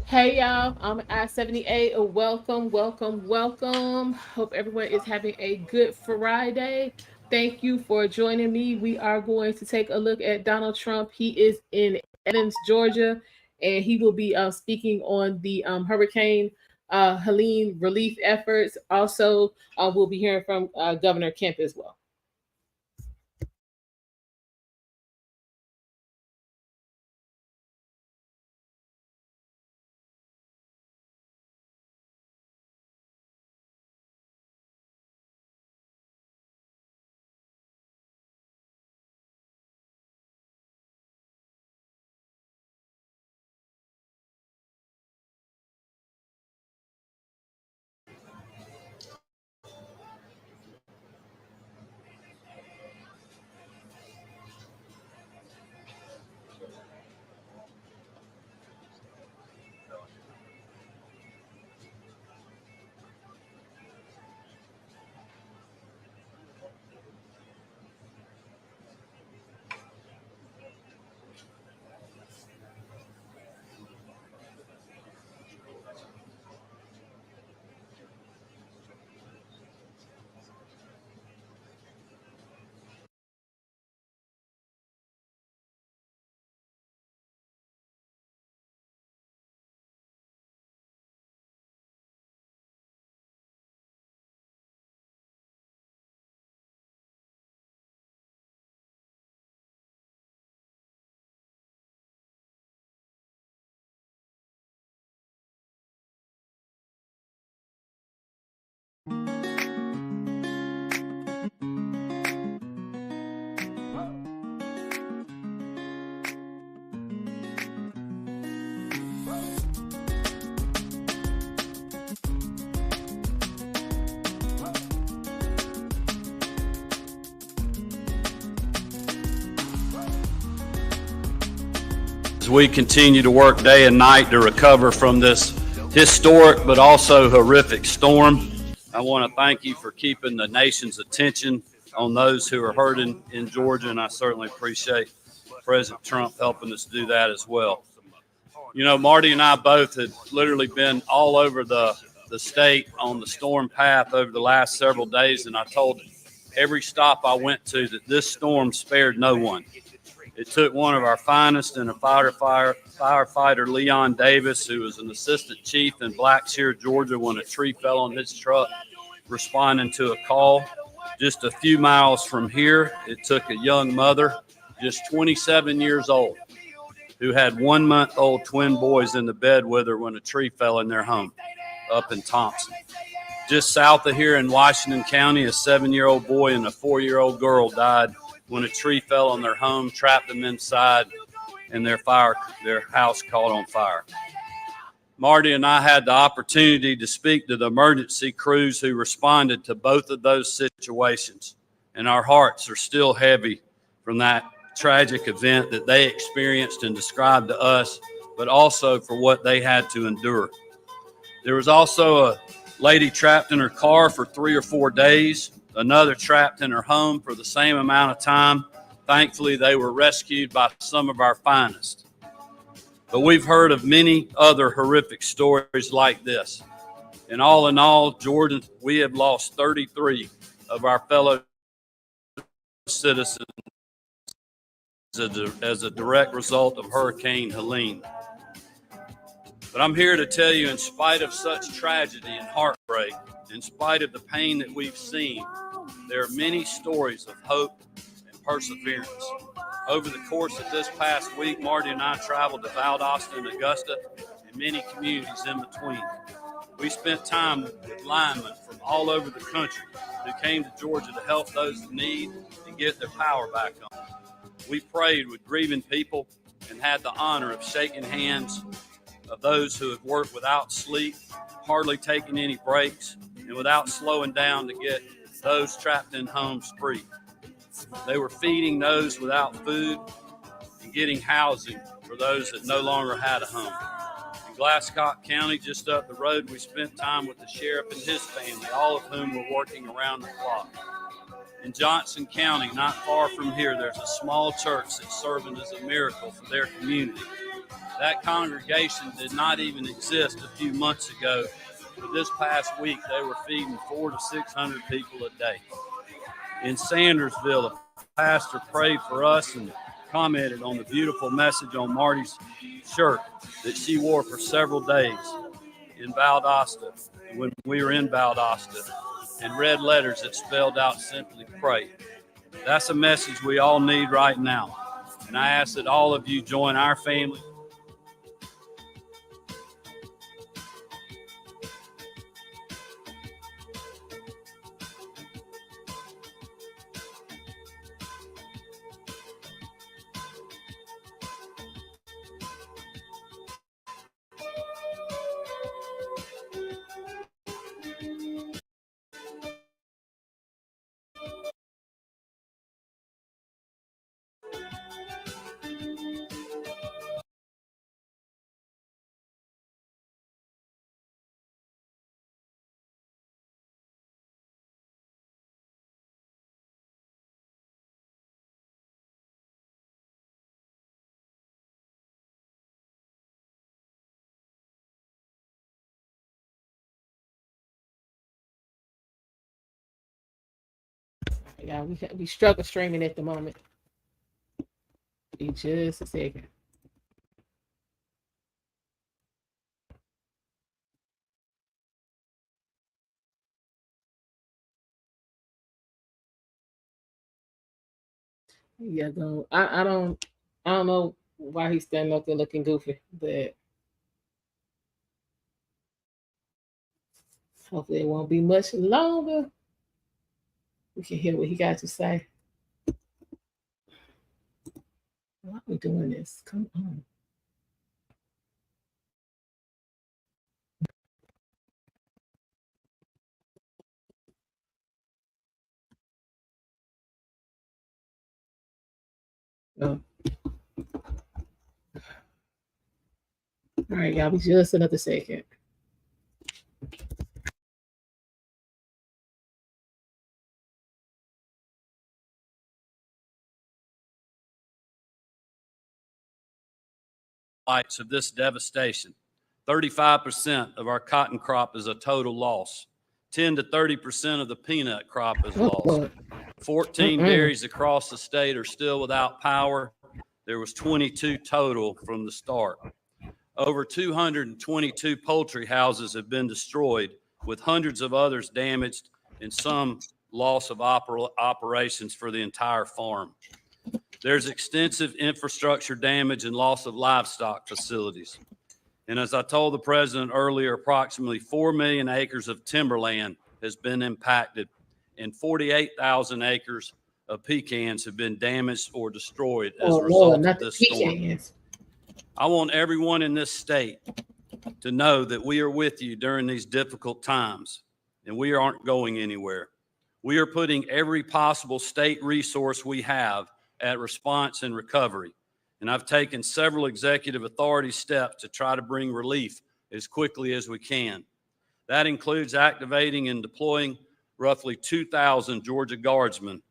Hey y'all, I'm I-78. Welcome, welcome, welcome. Hope everyone is having a good Friday. Thank you for joining me. We are going to take a look at Donald Trump. He is in Evans, Georgia, and he will be speaking on the Hurricane Helene relief efforts. Also, we'll be hearing from Governor Kemp as well. As we continue to work day and night to recover from this historic but also horrific storm, I want to thank you for keeping the nation's attention on those who are hurting in Georgia, and I certainly appreciate President Trump helping us do that as well. You know, Marty and I both had literally been all over the state on the storm path over the last several days, and I told every stop I went to that this storm spared no one. It took one of our finest and a firefighter, Leon Davis, who was an assistant chief in Blackshear, Georgia, when a tree fell on his truck, responding to a call. Just a few miles from here, it took a young mother, just 27 years old, who had 1-month-old twin boys in the bed with her when a tree fell in their home up in Thompson. Just south of here in Washington County, a 7-year-old boy and a 4-year-old girl died when a tree fell on their home, trapped them inside, and their house caught on fire. Marty and I had the opportunity to speak to the emergency crews who responded to both of those situations, and our hearts are still heavy from that tragic event that they experienced and described to us, but also for what they had to endure. There was also a lady trapped in her car for 3 or 4 days, another trapped in her home for the same amount of time. Thankfully, they were rescued by some of our finest. But we've heard of many other horrific stories like this. And all in all, Jordan, we have lost 33 of our fellow citizens as a direct result of Hurricane Helene. But I'm here to tell you, in spite of such tragedy and heartbreak, in spite of the pain that we've seen, there are many stories of hope and perseverance. Over the course of this past week, Marty and I traveled to Valdosta and Augusta and many communities in between. We spent time with linemen from all over the country who came to Georgia to help those in need and get their power back on. We prayed with grieving people and had the honor of shaking hands of those who have worked without sleep, hardly taking any breaks, and without slowing down to get those trapped in homes free. They were feeding those without food and getting housing for those that no longer had a home. In Glasscock County, just up the road, we spent time with the sheriff and his family, all of whom were working around the clock. In Johnson County, not far from here, there's a small church that's serving as a miracle for their community. That congregation did not even exist a few months ago, but this past week they were feeding 400 to 600 people a day. In Sandersville, a pastor prayed for us and commented on the beautiful message on Marty's shirt that she wore for several days in Valdosta, when we were in Valdosta, and red letters that spelled out simply pray. That's a message we all need right now. And I ask that all of you join our family. Yeah, we struggle streaming at the moment. Be just a second. Yeah, go. I don't know why he's standing up there looking goofy, but hopefully it won't be much longer. We can hear what he got to say. Why are we doing this? Come on. Oh. All right, y'all. Be just another second. Of this devastation. 35% of our cotton crop is a total loss. 10 to 30% of the peanut crop is lost. 14 dairies across the state are still without power. There was 22 total from the start. Over 222 poultry houses have been destroyed, with hundreds of others damaged and some loss of operations for the entire farm. There's extensive infrastructure damage and loss of livestock facilities. And as I told the president earlier, approximately 4 million acres of timberland has been impacted, and 48,000 acres of pecans have been damaged or destroyed as a result of this storm. I want everyone in this state to know that we are with you during these difficult times, and we aren't going anywhere. We are putting every possible state resource we have at response and recovery. And I've taken several executive authority steps to try to bring relief as quickly as we can. That includes activating and deploying roughly 2,000 Georgia Guardsmen,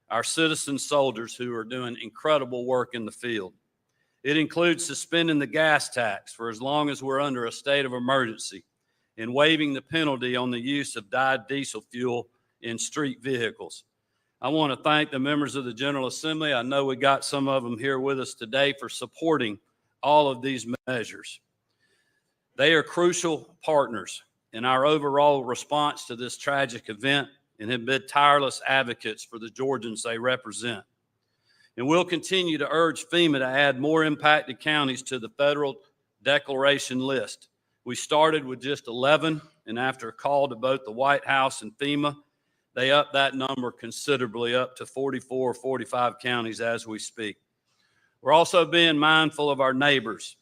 our citizen soldiers who are doing incredible work in the field. It includes suspending the gas tax for as long as we're under a state of emergency and waiving the penalty on the use of dyed diesel fuel in street vehicles. I want to thank the members of the General Assembly. I know we got some of them here with us today for supporting all of these measures. They are crucial partners in our overall response to this tragic event and have been tireless advocates for the Georgians they represent. And we'll continue to urge FEMA to add more impacted counties to the federal declaration list. We started with just 11, and after a call to both the White House and FEMA, they upped that number considerably up to 44 or 45 counties as we speak. We're also being mindful of our neighbors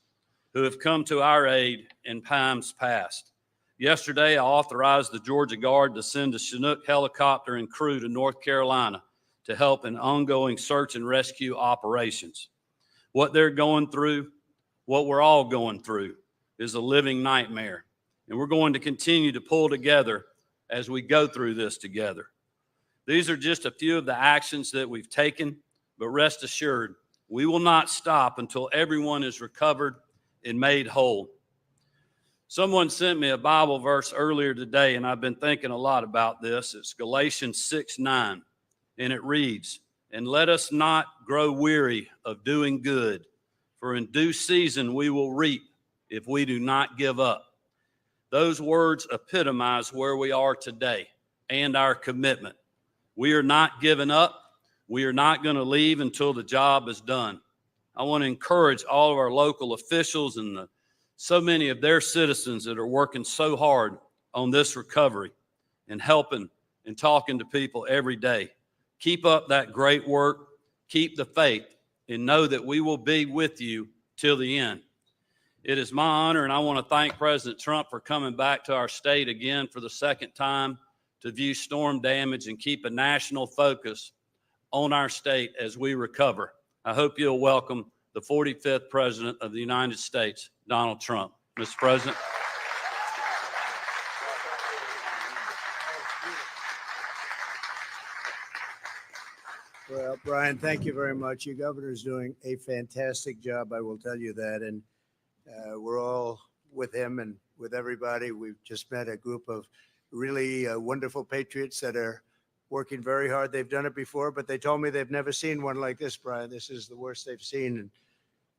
who have come to our aid in times past. Yesterday, I authorized the Georgia Guard to send a Chinook helicopter and crew to North Carolina to help in ongoing search and rescue operations. What they're going through, what we're all going through, is a living nightmare. And we're going to continue to pull together as we go through this together. These are just a few of the actions that we've taken, but rest assured, we will not stop until everyone is recovered and made whole. Someone sent me a Bible verse earlier today, and I've been thinking a lot about this. It's Galatians 6:9, and it reads, "And let us not grow weary of doing good, for in due season we will reap if we do not give up." Those words epitomize where we are today and our commitment. We are not giving up. We are not going to leave until the job is done. I want to encourage all of our local officials and so many of their citizens that are working so hard on this recovery and helping and talking to people every day. Keep up that great work. Keep the faith and know that we will be with you till the end. It is my honor, and I want to thank President Trump for coming back to our state again for the second time to view storm damage and keep a national focus on our state as we recover. I hope you'll welcome the 45th President of the United States, Donald Trump. Mr. President. Well, Brian, thank you very much. Your governor is doing a fantastic job, I will tell you that. And we're all with him and with everybody. We've just met a group of really wonderful patriots that are working very hard. They've done it before, but they told me they've never seen one like this, Brian. This is the worst they've seen. And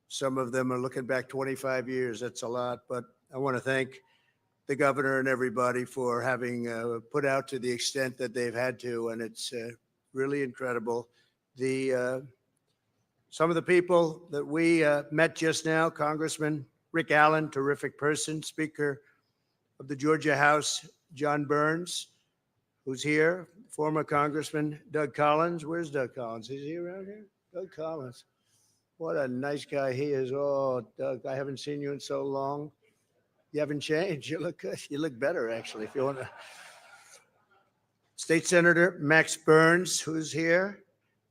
some of them are looking back 25 years. That's a lot. But I want to thank the governor and everybody for having put out to the extent that they've had to. And it's really incredible. Some of the people that we met just now, Congressman Rick Allen, terrific person, Speaker of the Georgia House, John Burns, who's here, former Congressman Doug Collins. Where's Doug Collins? Is he around here? Doug Collins. What a nice guy he is. Oh, Doug, I haven't seen you in so long. You haven't changed. You look good. You look better, actually, if you want to. State Senator Max Burns, who's here,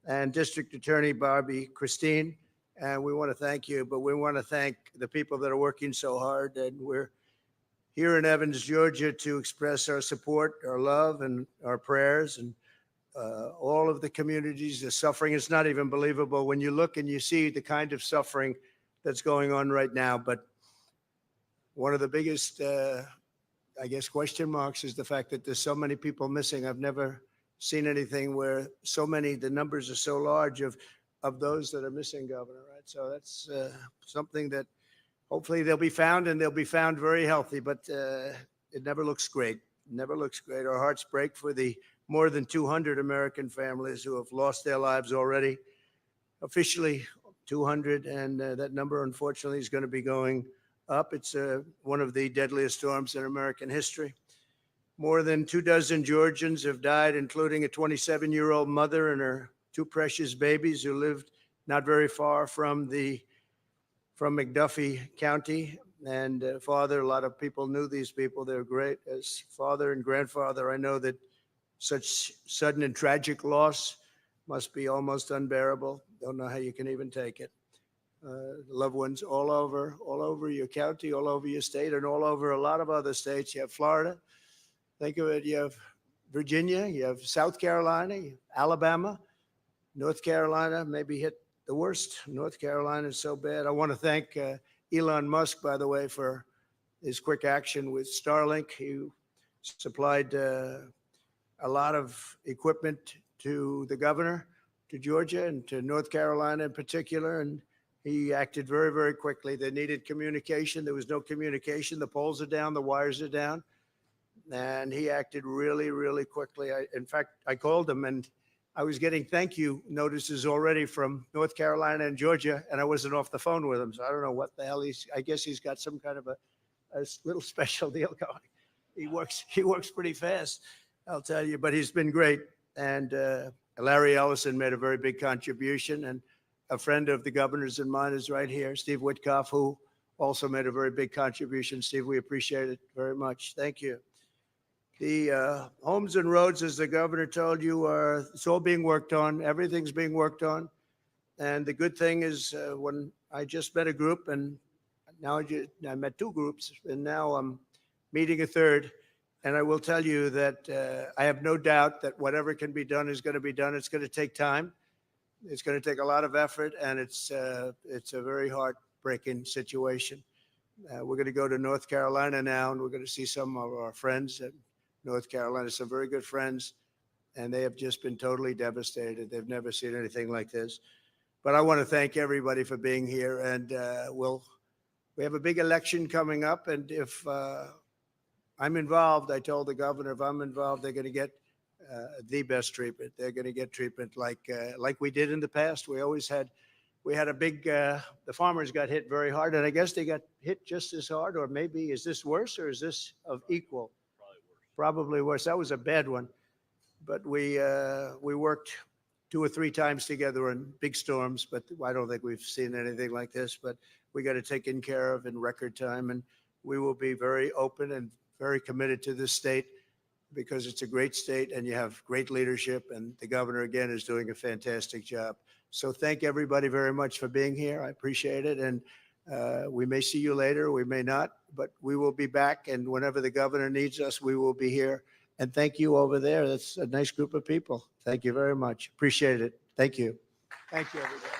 and District Attorney Barbie Christine. And we want to thank you, but we want to thank the people that are working so hard. And we're here in Evans, Georgia, to express our support, our love, and our prayers, and all of the communities. The suffering is not even believable when you look and you see the kind of suffering that's going on right now. But one of the biggest, I guess, question marks is the fact that there's so many people missing. I've never seen anything where so many, the numbers are so large of those that are missing, Governor, right? So that's something that hopefully they'll be found, and they'll be found very healthy, but it never looks great. Never looks great. Our hearts break for the more than 200 American families who have lost their lives already. Officially 200, and that number, unfortunately, is going to be going up. It's one of the deadliest storms in American history. More than 24 Georgians have died, including a 27-year-old mother and her two precious babies who lived not very far from McDuffie County. And father, a lot of people knew these people. They're great. As father and grandfather, I know that such sudden and tragic loss must be almost unbearable. Don't know how you can even take it. Loved ones all over your county, all over your state, and all over a lot of other states. You have Florida. Think of it. You have Virginia. You have South Carolina, you have Alabama, North Carolina, maybe hit the worst. North Carolina is so bad. I want to thank Elon Musk, by the way, for his quick action with Starlink. He supplied a lot of equipment to the governor, to Georgia, and to North Carolina in particular. And he acted very, very quickly. They needed communication. There was no communication. The poles are down, the wires are down. And he acted really, really quickly. In fact, I called him, and I was getting thank you notices already from North Carolina and Georgia, and I wasn't off the phone with him. So I don't know what the hell I guess he's got some kind of a little special deal going. He works pretty fast, I'll tell you, but he's been great. And Larry Ellison made a very big contribution, and a friend of the governor's and mine is right here, Steve Witkoff, who also made a very big contribution. Steve, we appreciate it very much. Thank you. The homes and roads, as the governor told you, it's all being worked on. Everything's being worked on. And the good thing is when I just met a group, and now I met two groups, and now I'm meeting a third. And I will tell you that I have no doubt that whatever can be done is going to be done. It's going to take time. It's going to take a lot of effort, and it's a very heartbreaking situation. We're going to go to North Carolina now, and we're going to see some of our friends at North Carolina, some very good friends, and they have just been totally devastated. They've never seen anything like this. But I want to thank everybody for being here, and we have a big election coming up, and if I'm involved, I told the governor, if I'm involved, they're going to get the best treatment. They're going to get treatment like we did in the past. We had a big, the farmers got hit very hard, and I guess they got hit just as hard, or maybe, is this worse or is this of equal? Probably worse. That was a bad one. But we worked 2 or 3 times together in big storms, but I don't think we've seen anything like this, but we got it taken care of in record time, and we will be very open and very committed to this state because it's a great state and you have great leadership, and the governor, again, is doing a fantastic job. So thank everybody very much for being here. I appreciate it. And we may see you later, we may not, but we will be back. And whenever the governor needs us, we will be here. And thank you over there. That's a nice group of people. Thank you very much. Appreciate it. Thank you. Thank you, everybody.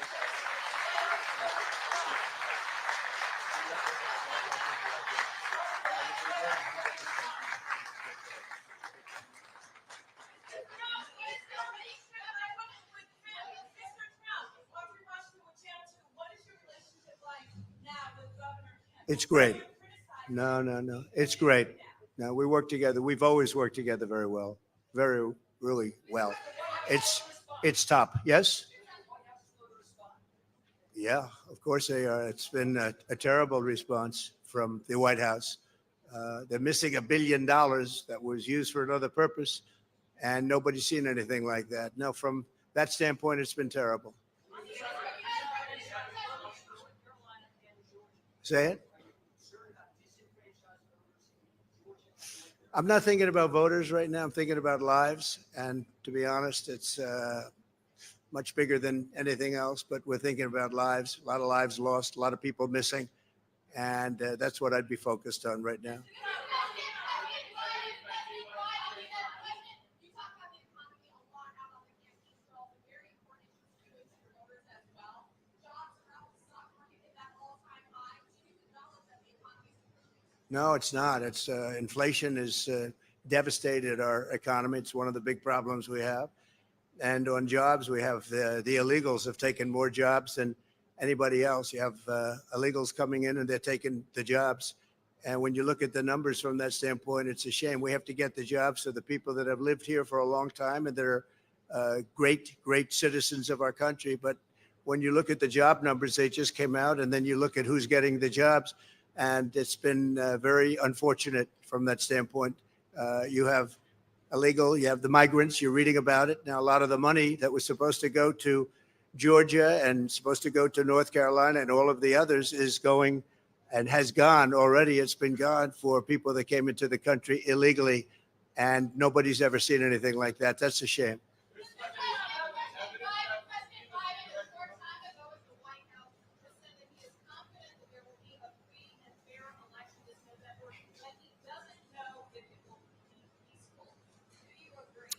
It's great. No. It's great. No, we work together. We've always worked together very well. Really well. It's top. Yes? Yeah, of course they are. It's been a terrible response from the White House. They're missing $1 billion that was used for another purpose, and nobody's seen anything like that. No, from that standpoint, it's been terrible. Say it. I'm not thinking about voters right now. I'm thinking about lives. And to be honest, it's much bigger than anything else, but we're thinking about lives, a lot of lives lost, a lot of people missing. And that's what I'd be focused on right now. No, it's not. It's inflation has devastated our economy. It's one of the big problems we have. And on jobs, we have the illegals have taken more jobs than anybody else. You have illegals coming in and they're taking the jobs. And when you look at the numbers from that standpoint, it's a shame. We have to get the jobs to the people that have lived here for a long time and they're great citizens of our country. But when you look at the job numbers, they just came out, and then you look at who's getting the jobs. And it's been very unfortunate from that standpoint. You have illegal, you have the migrants, you're reading about it. Now, a lot of the money that was supposed to go to Georgia and supposed to go to North Carolina and all of the others is going and has gone already. It's been gone for people that came into the country illegally, and nobody's ever seen anything like that. That's a shame.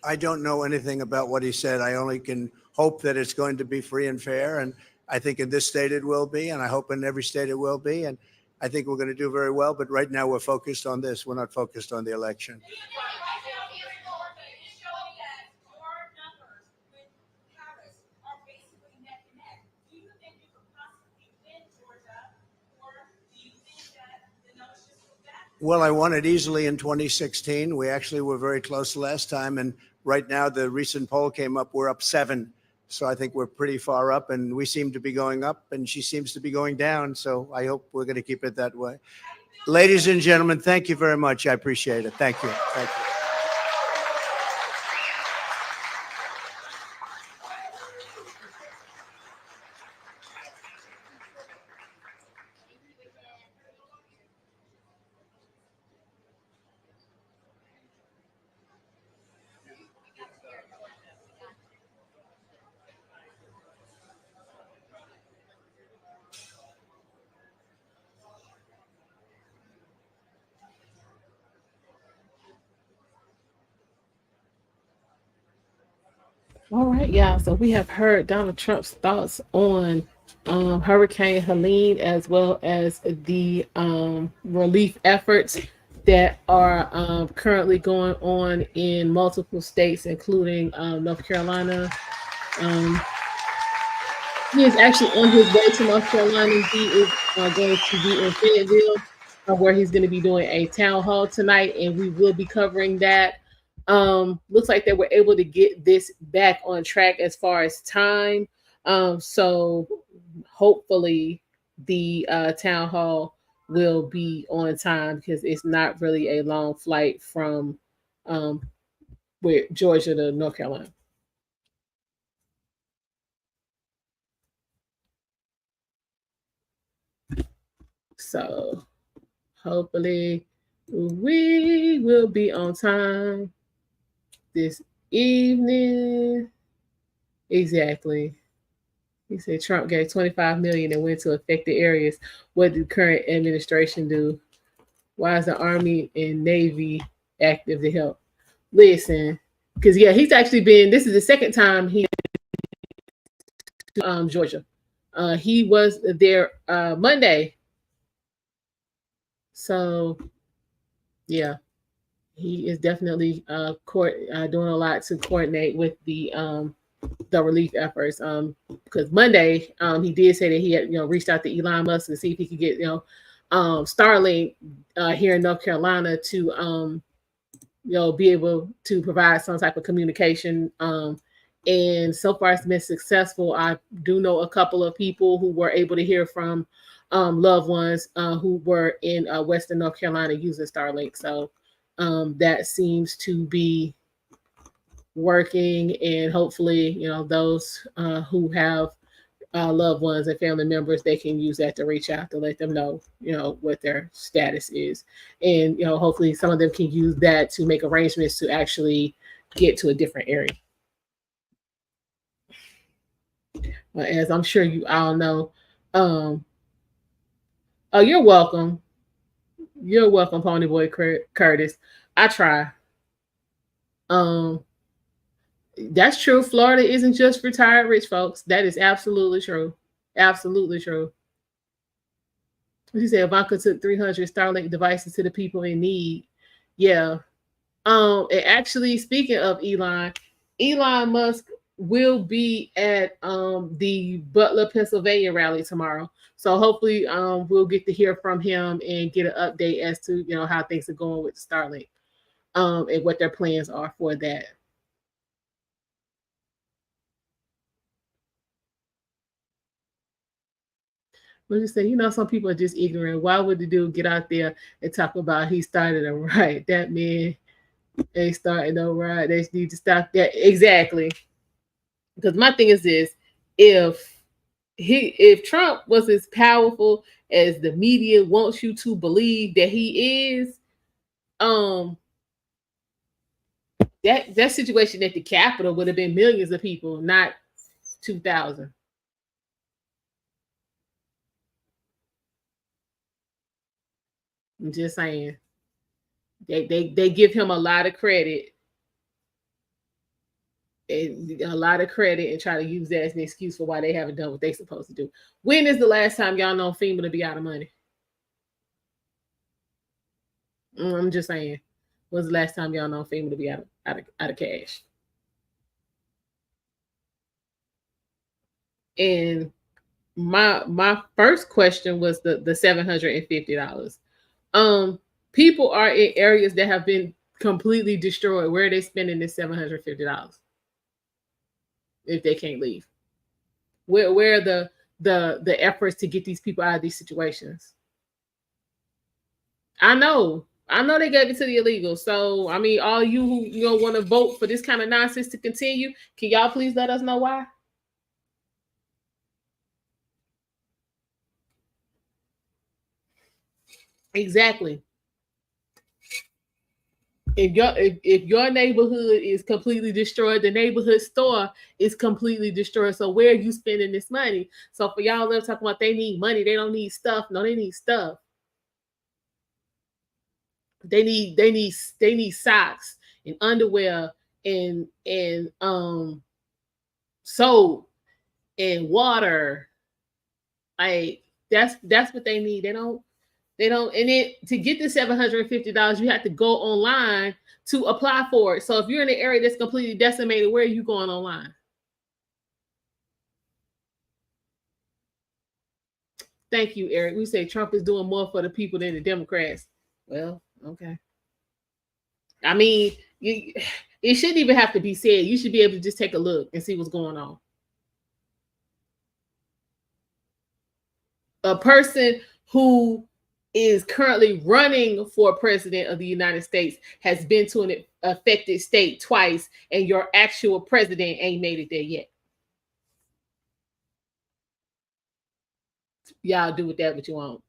I don't know anything about what he said. I only can hope that it's going to be free and fair. And I think in this state it will be. And I hope in every state it will be. And I think we're going to do very well. But right now we're focused on this. We're not focused on the election. Well, I won it easily in 2016. We actually were very close last time. And right now, the recent poll came up, we're up 7. So I think we're pretty far up, and we seem to be going up, and she seems to be going down. So I hope we're going to keep it that way. Ladies and gentlemen, thank you very much. I appreciate it. Thank you. Thank you. All right, y'all. So we have heard Donald Trump's thoughts on Hurricane Helene, as well as the relief efforts that are currently going on in multiple states, including North Carolina. Um, he is actually on his way to North Carolina. He is going to be in Fayetteville, where he's going to be doing a town hall tonight, and we will be covering that. Looks like they were able to get this back on track as far as time. So hopefully the town hall will be on time because it's not really a long flight from um, where Georgia to North Carolina. So hopefully we will be on time this evening. Exactly. He said Trump gave 25 million and went to affected areas. What did current administration do? Why is the Army and Navy active to help? Listen, because yeah, he's actually been. This is the second time he Georgia. He was there Monday. So yeah, he is definitely doing a lot to coordinate with the relief efforts. Because Monday, he did say that he had reached out to Elon Musk to see if he could get Starlink here in North Carolina to be able to provide some type of communication. And so far it's been successful. I do know a couple of people who were able to hear from loved ones who were in Western North Carolina using Starlink. So that seems to be working, and hopefully, those who have loved ones and family members, they can use that to reach out to let them know, what their status is. And, hopefully some of them can use that to make arrangements to actually get to a different area. As I'm sure you all know, oh, you're welcome. You're welcome, Pony Boy Curtis. I try. That's true. Florida isn't just retired rich folks. That is absolutely true. Absolutely true. She said Ivanka took 300 Starlink devices to the people in need. Yeah. And actually, speaking of Elon Musk will be at the Butler, Pennsylvania rally tomorrow. So hopefully we'll get to hear from him and get an update as to how things are going with Starlink and what their plans are for that. We'll just say, some people are just ignorant. Why would the dude get out there and talk about he started a riot? That man ain't starting no riot. They need to stop that. Exactly. Because my thing is this: if Trump was as powerful as the media wants you to believe that he is, that situation at the Capitol would have been millions of people, not 2,000. I'm just saying. They give him a lot of credit. And try to use that as an excuse for why they haven't done what they're supposed to do. When is the last time y'all know FEMA to be out of money? I'm just saying. When's the last time y'all know FEMA to be out of cash? And my first question was the $750. People are in areas that have been completely destroyed. Where are they spending this $750 if they can't leave? Where are the efforts to get these people out of these situations? I know they gave it to the illegals. So I mean, all you who want to vote for this kind of nonsense to continue, can y'all please let us know why? Exactly. If your neighborhood is completely destroyed, the neighborhood store is completely destroyed. So where are you spending this money? So for y'all that are talking about they need money, they don't need stuff. No, they need stuff. They need socks and underwear and soap and water Like that's what they need. They don't, and then to get the $750, you have to go online to apply for it. So if you're in an area that's completely decimated, where are you going online? Thank you, Eric. We say Trump is doing more for the people than the Democrats. Well, okay. I mean, it shouldn't even have to be said. You should be able to just take a look and see what's going on. A person who is currently running for president of the United States has been to an affected state twice, and your actual president ain't made it there yet. Y'all do with that what you want.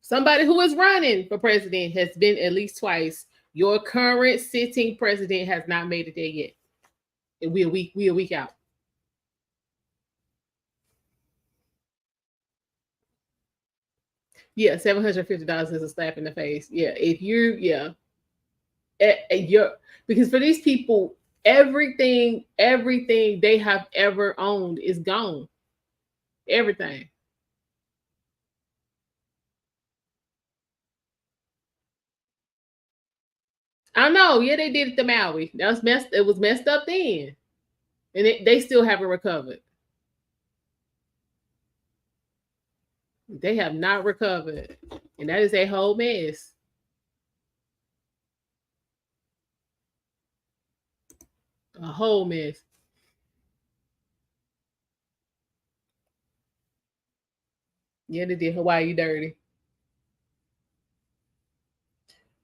Somebody who is running for president has been at least twice. Your current sitting president has not made it there yet. And we a week out. Yeah, $750 is a slap in the face. Yeah, if you're because for these people, everything they have ever owned is gone. Everything. I know. Yeah, they did it to Maui. That was messed. It was messed up then, and they still haven't recovered. They have not recovered, and that is a whole mess. A whole mess. Yeah, they did Hawaii dirty.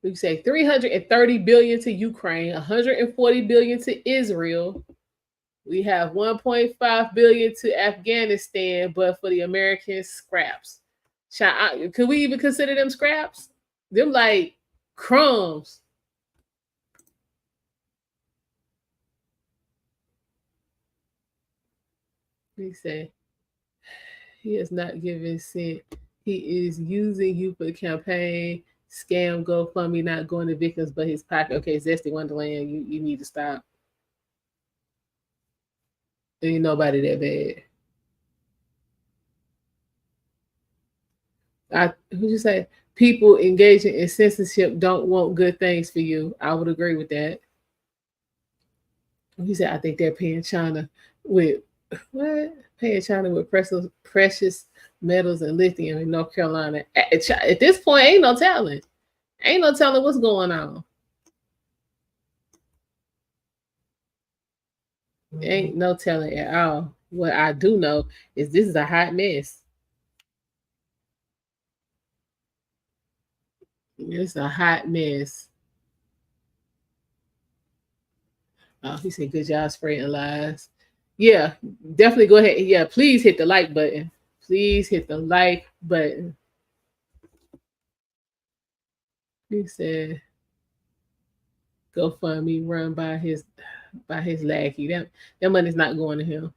We say 330 billion to Ukraine, 140 billion to Israel. We have 1.5 billion to Afghanistan, but for the Americans, scraps. Could we even consider them scraps? Them like crumbs. He said he is not giving cent. He is using you for the campaign. Scam, GoFundMe, not going to victims, but his pocket. Okay, Zesty Wonderland, you need to stop. Ain't nobody that bad. Who'd you say? People engaging in censorship don't want good things for you. I would agree with that. He said, I think they're paying China with what? Paying China with precious metals and lithium in North Carolina. At this point, ain't no telling. Ain't no telling what's going on. Ain't no telling at all. What I do know is this is a hot mess. It's a hot mess. Oh, he said, good job spreading lies. Yeah, definitely go ahead. Yeah, please hit the like button. Please hit the like button. He said, GoFundMe run by his lackey. That money's not going to him.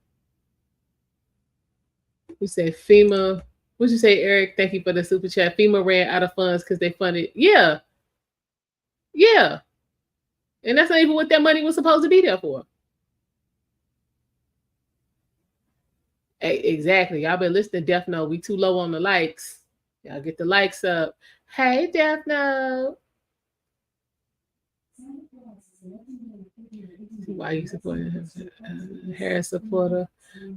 We say FEMA. What'd you say, Eric? Thank you for the super chat. FEMA ran out of funds because they funded. Yeah. Yeah. And that's not even what that money was supposed to be there for. Hey, exactly. Y'all been listening to Death Note. We too low on the likes. Y'all get the likes up. Hey, Death Note. Why you supporting him? Harris supporter.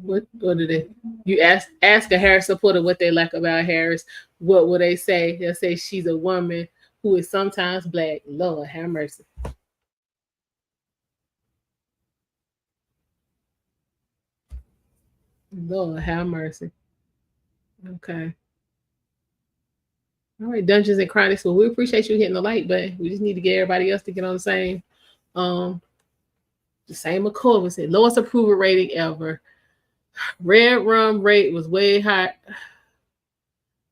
What did they? You ask a Harris supporter what they like about Harris. What will they say? They'll say she's a woman who is sometimes black. Lord have mercy. Lord have mercy. Okay. All right, Dungeons and Chronics. Well, we appreciate you hitting the like button. We just need to get everybody else to get on the same accord. We said lowest approval rating ever. Red rum rate was way high.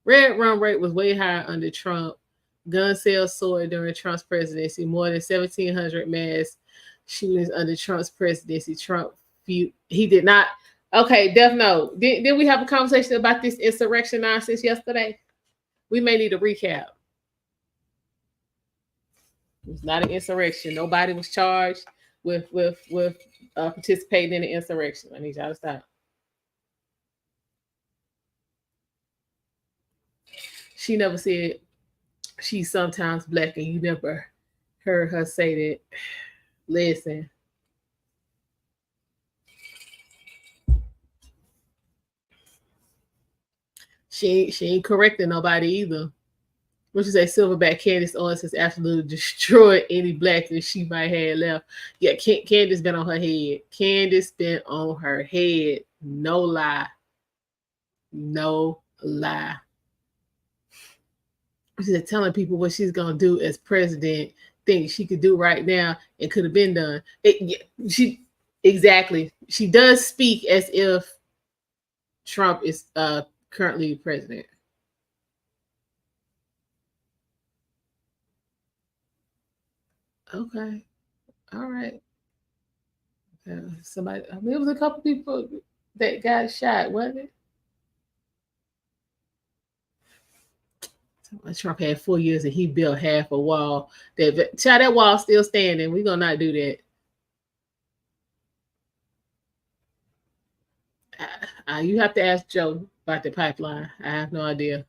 Red rum rate was way higher under Trump. Gun sales soared during Trump's presidency. More than 1,700 mass shootings under Trump's presidency. Trump, he did not. Okay, Def Note. Did we have a conversation about this insurrection nonsense yesterday? We may need a recap. It was not an insurrection. Nobody was charged with participating in the insurrection. I need y'all to stop. She never said she's sometimes black, and you never heard her say that. Listen, she ain't correcting nobody either. What you say, Silverback Candace Owens has absolutely destroyed any blackness she might have left. Yeah, Candace been on her head. Candace been on her head. No lie. No lie. She's telling people what she's gonna do as president, things she could do right now and could have been done. She exactly. She does speak as if Trump is currently president. Okay. All right. Somebody, I mean, it was a couple people that got shot, wasn't it? Trump had 4 years and he built half a wall. That wall still standing. We're gonna not do that. You have to ask Joe about the pipeline. I have no idea.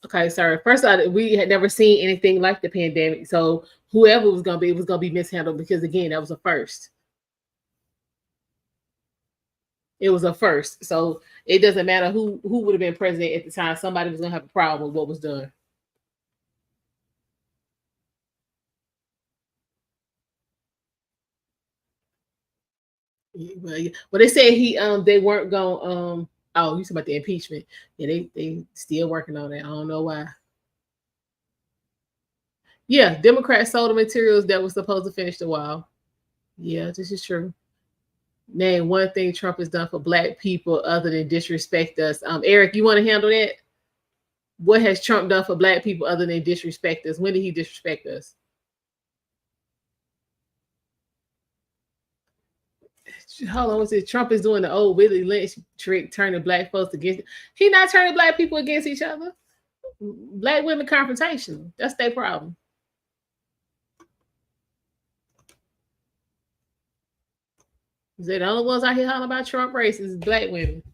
Okay, sorry. First of all, we had never seen anything like the pandemic. So whoever was gonna be, it was gonna be mishandled because again, that was a first. It was a first. So it doesn't matter who would have been president at the time. Somebody was gonna have a problem with what was done. Well, they said they weren't going oh, you talking about the impeachment. Yeah, they still working on it. I don't know why. Yeah, Democrats sold the materials that was supposed to finish the wall. Yeah, this is true. Name one thing Trump has done for black people other than disrespect us. Eric, you want to handle that? What has Trump done for black people other than disrespect us? When did he disrespect us? Hold on, was it Trump is doing the old Willie Lynch trick, turning black folks against? He not turning black people against each other. Black women confrontation. That's their problem. They're the only ones out here hollering about Trump racist is black women.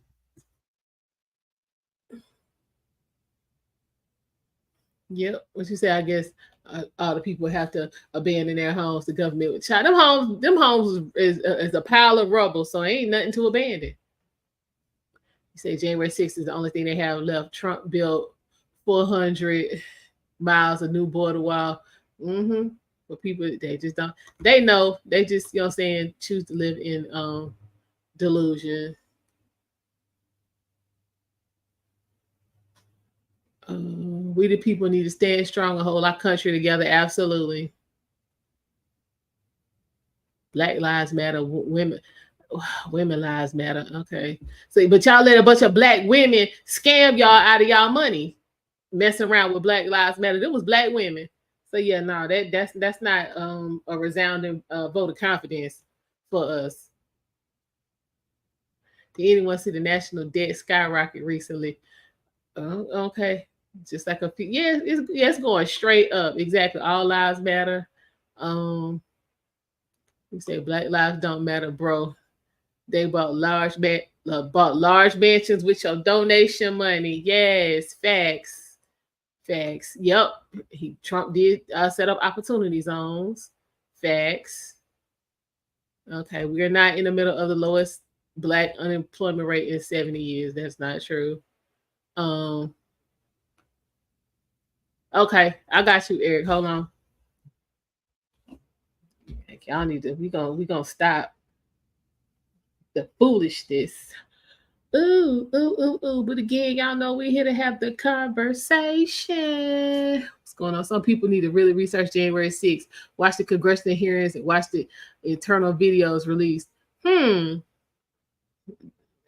Yep. What you say? I guess all the people have to abandon their homes. The government would try. Them homes is a pile of rubble, so ain't nothing to abandon. You say January 6th is the only thing they have left. Trump built 400 miles of new border wall. Mm-hmm. But people, they just don't. They know. They just, you know what I'm saying, choose to live in delusion. We the people need to stand strong and hold our country together. Absolutely. Black lives matter. Women lives matter. Okay. So, but y'all let a bunch of black women scam y'all out of y'all money, messing around with Black Lives Matter. It was black women. So yeah, no, that's not a resounding vote of confidence for us. Did anyone see the national debt skyrocket recently? Okay. Just like a few, it's going straight up. Exactly. All lives matter. You say Black lives don't matter, bro. They bought large mansions with your donation money. Yes, facts. Yep. Trump did set up opportunity zones. Facts. Okay, we're not in the middle of the lowest black unemployment rate in 70 years. That's not true. Okay, I got you, Eric. Hold on. Y'all need to. We gonna stop the foolishness. Ooh. But again, y'all know we're here to have the conversation. What's going on? Some people need to really research January 6th. Watch the congressional hearings and watch the internal videos released. You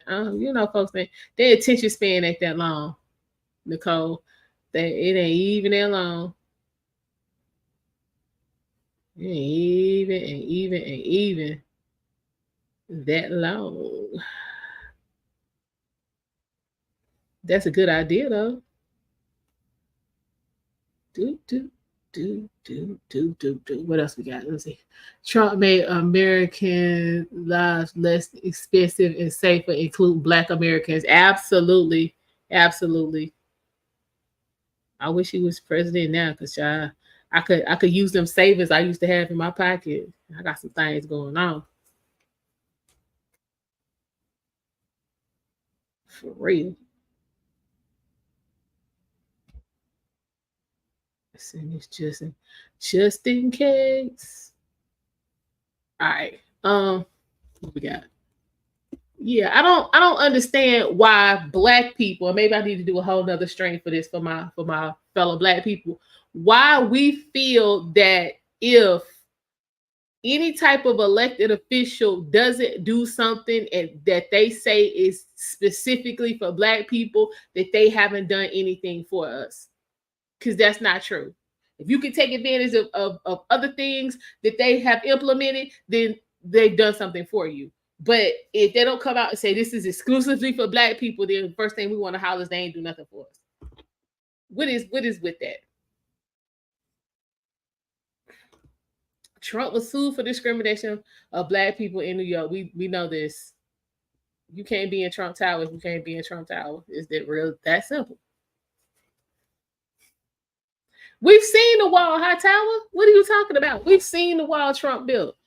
know, folks, their attention span ain't that long, Nicole. It ain't even that long. It ain't even that long. That's a good idea, though. What else we got? Let's see. Trump made American lives less expensive and safer, including Black Americans. Absolutely. Absolutely. I wish he was president now because I could use them savings I used to have in my pocket. I got some things going on. For real. And it's just in case. All right. What we got? Yeah, I don't understand why Black people, and maybe I need to do a whole nother stream for this for my fellow Black people, why we feel that if any type of elected official doesn't do something and that they say is specifically for Black people, that they haven't done anything for us. Because that's not true. If you can take advantage of other things that they have implemented, then they've done something for you. But if they don't come out and say this is exclusively for Black people, then the first thing we want to holler is they ain't do nothing for us. What is with that? Trump was sued for discrimination of Black people in New York. We know this. You can't be in Trump Tower if you can't be in Trump Tower. Is that real? That simple. We've seen the wall, High Tower. What are you talking about? We've seen the wall Trump built.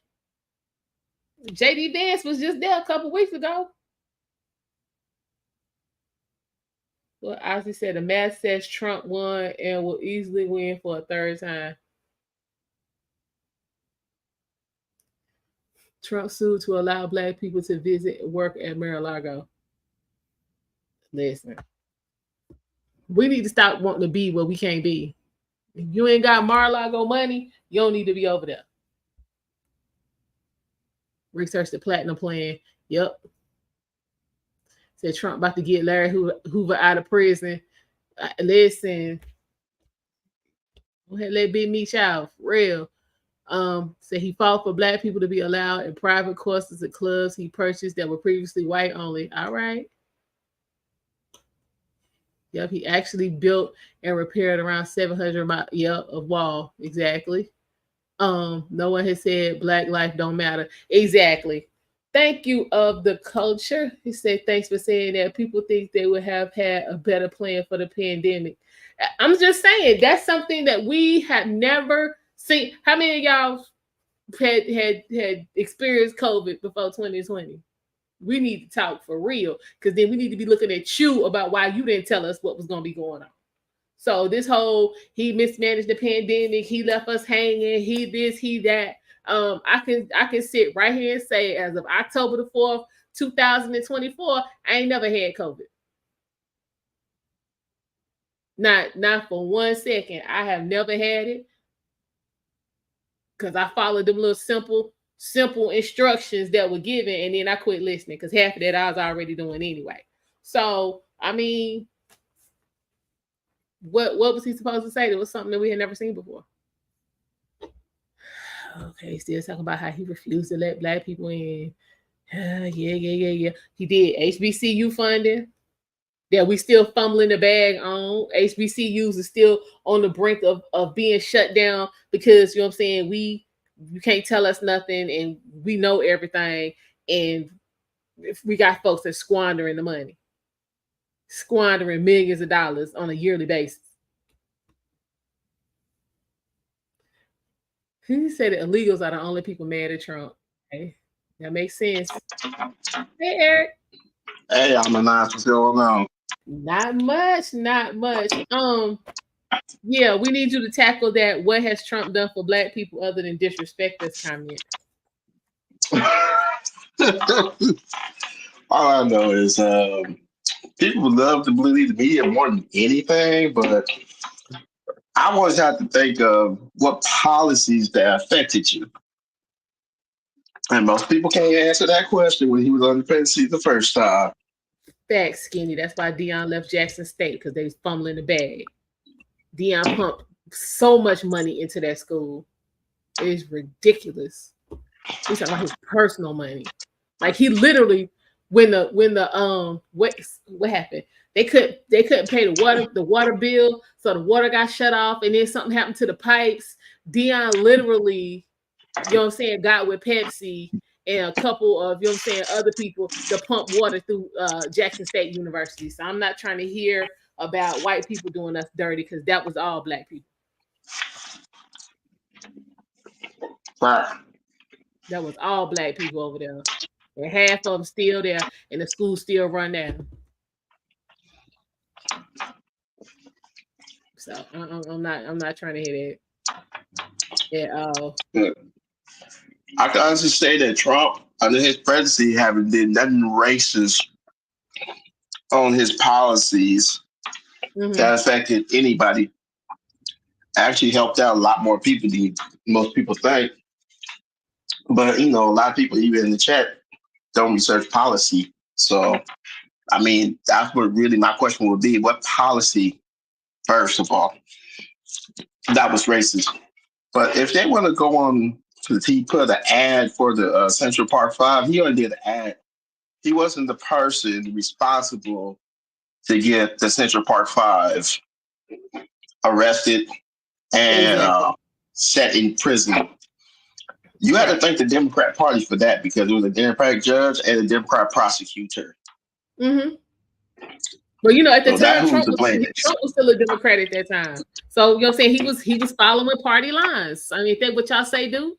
JD Vance was just there a couple weeks ago. Well, Ozzy said the math says Trump won and will easily win for a third time. Trump sued to allow Black people to visit and work at Mar-a-Lago. Listen, we need to stop wanting to be where we can't be. If you ain't got Mar-a-Lago money, you don't need to be over there. Research the platinum plan. Yep. Said Trump about to get Larry Hoover out of prison. Listen. Go ahead, let Big Meech out. For real. Said he fought for Black people to be allowed in private courses and clubs he purchased that were previously white only. All right. Yep, he actually built and repaired around 700 miles of wall. Exactly. No one has said Black life don't matter. Exactly. Thank you of the culture. He said, thanks for saying that. People think they would have had a better plan for the pandemic. I'm just saying that's something that we have never seen. How many of y'all had experienced COVID before 2020? We need to talk for real, because then we need to be looking at you about why you didn't tell us what was going to be going on. So this whole he mismanaged the pandemic, he left us hanging, he this, he that. I can sit right here and say, as of October the 4th, 2024, I ain't never had COVID. Not for 1 second. I have never had it because I followed them little simple instructions that were given, and then I quit listening because half of that I was already doing anyway. So I mean, what was he supposed to say? There was something that we had never seen before. Okay, still talking about how he refused to let Black people in. Yeah. He did HBCU funding that we still fumbling the bag on. HBCUs is still on the brink of being shut down because, you know what I'm saying, you can't tell us nothing and we know everything. And if we got folks that squandering the money, squandering millions of dollars on a yearly basis. He said that illegals are the only people mad at Trump. Okay, that makes sense. Hey, Eric. Hey, I'm a nice. What's going on? Not much. Yeah, we need you to tackle that. What has Trump done for Black people other than disrespect this comment? All I know is people love to believe the media more than anything, but I always have to think of what policies that affected you. And most people can't answer that question when he was on the presidency the first time. Facts, Skinny. That's why Deion left Jackson State, because they was fumbling the bag. Deion pumped so much money into that school. It's ridiculous. He's talking about his personal money. Like he literally when the what happened? They couldn't pay the water bill, so the water got shut off, and then something happened to the pipes. Dion literally, you know what I'm saying, got with Pepsi and a couple of, you know what I'm saying, other people to pump water through Jackson State University. So I'm not trying to hear about white people doing us dirty, because that was all black people. Right. That was all black people over there. And half of them still there, and the school still run down. So I'm not trying to hear that at all. I can honestly say that Trump, under his presidency, haven't did nothing racist on his policies that affected anybody. Actually helped out a lot more people than most people think. But a lot of people, even in the chat, don't research policy. So, I mean, that's what really my question would be: what policy, first of all, that was racist? But if they want to go on to he put an ad for the Central Park 5, he already did an ad. He wasn't the person responsible to get the Central Park 5 arrested and set in prison. You had to thank the Democrat Party for that, because it was a Democratic judge and a Democrat prosecutor. But at the time, Trump was still a Democrat at that time. So you know what I'm saying, he was following party lines. I mean, think what y'all say do.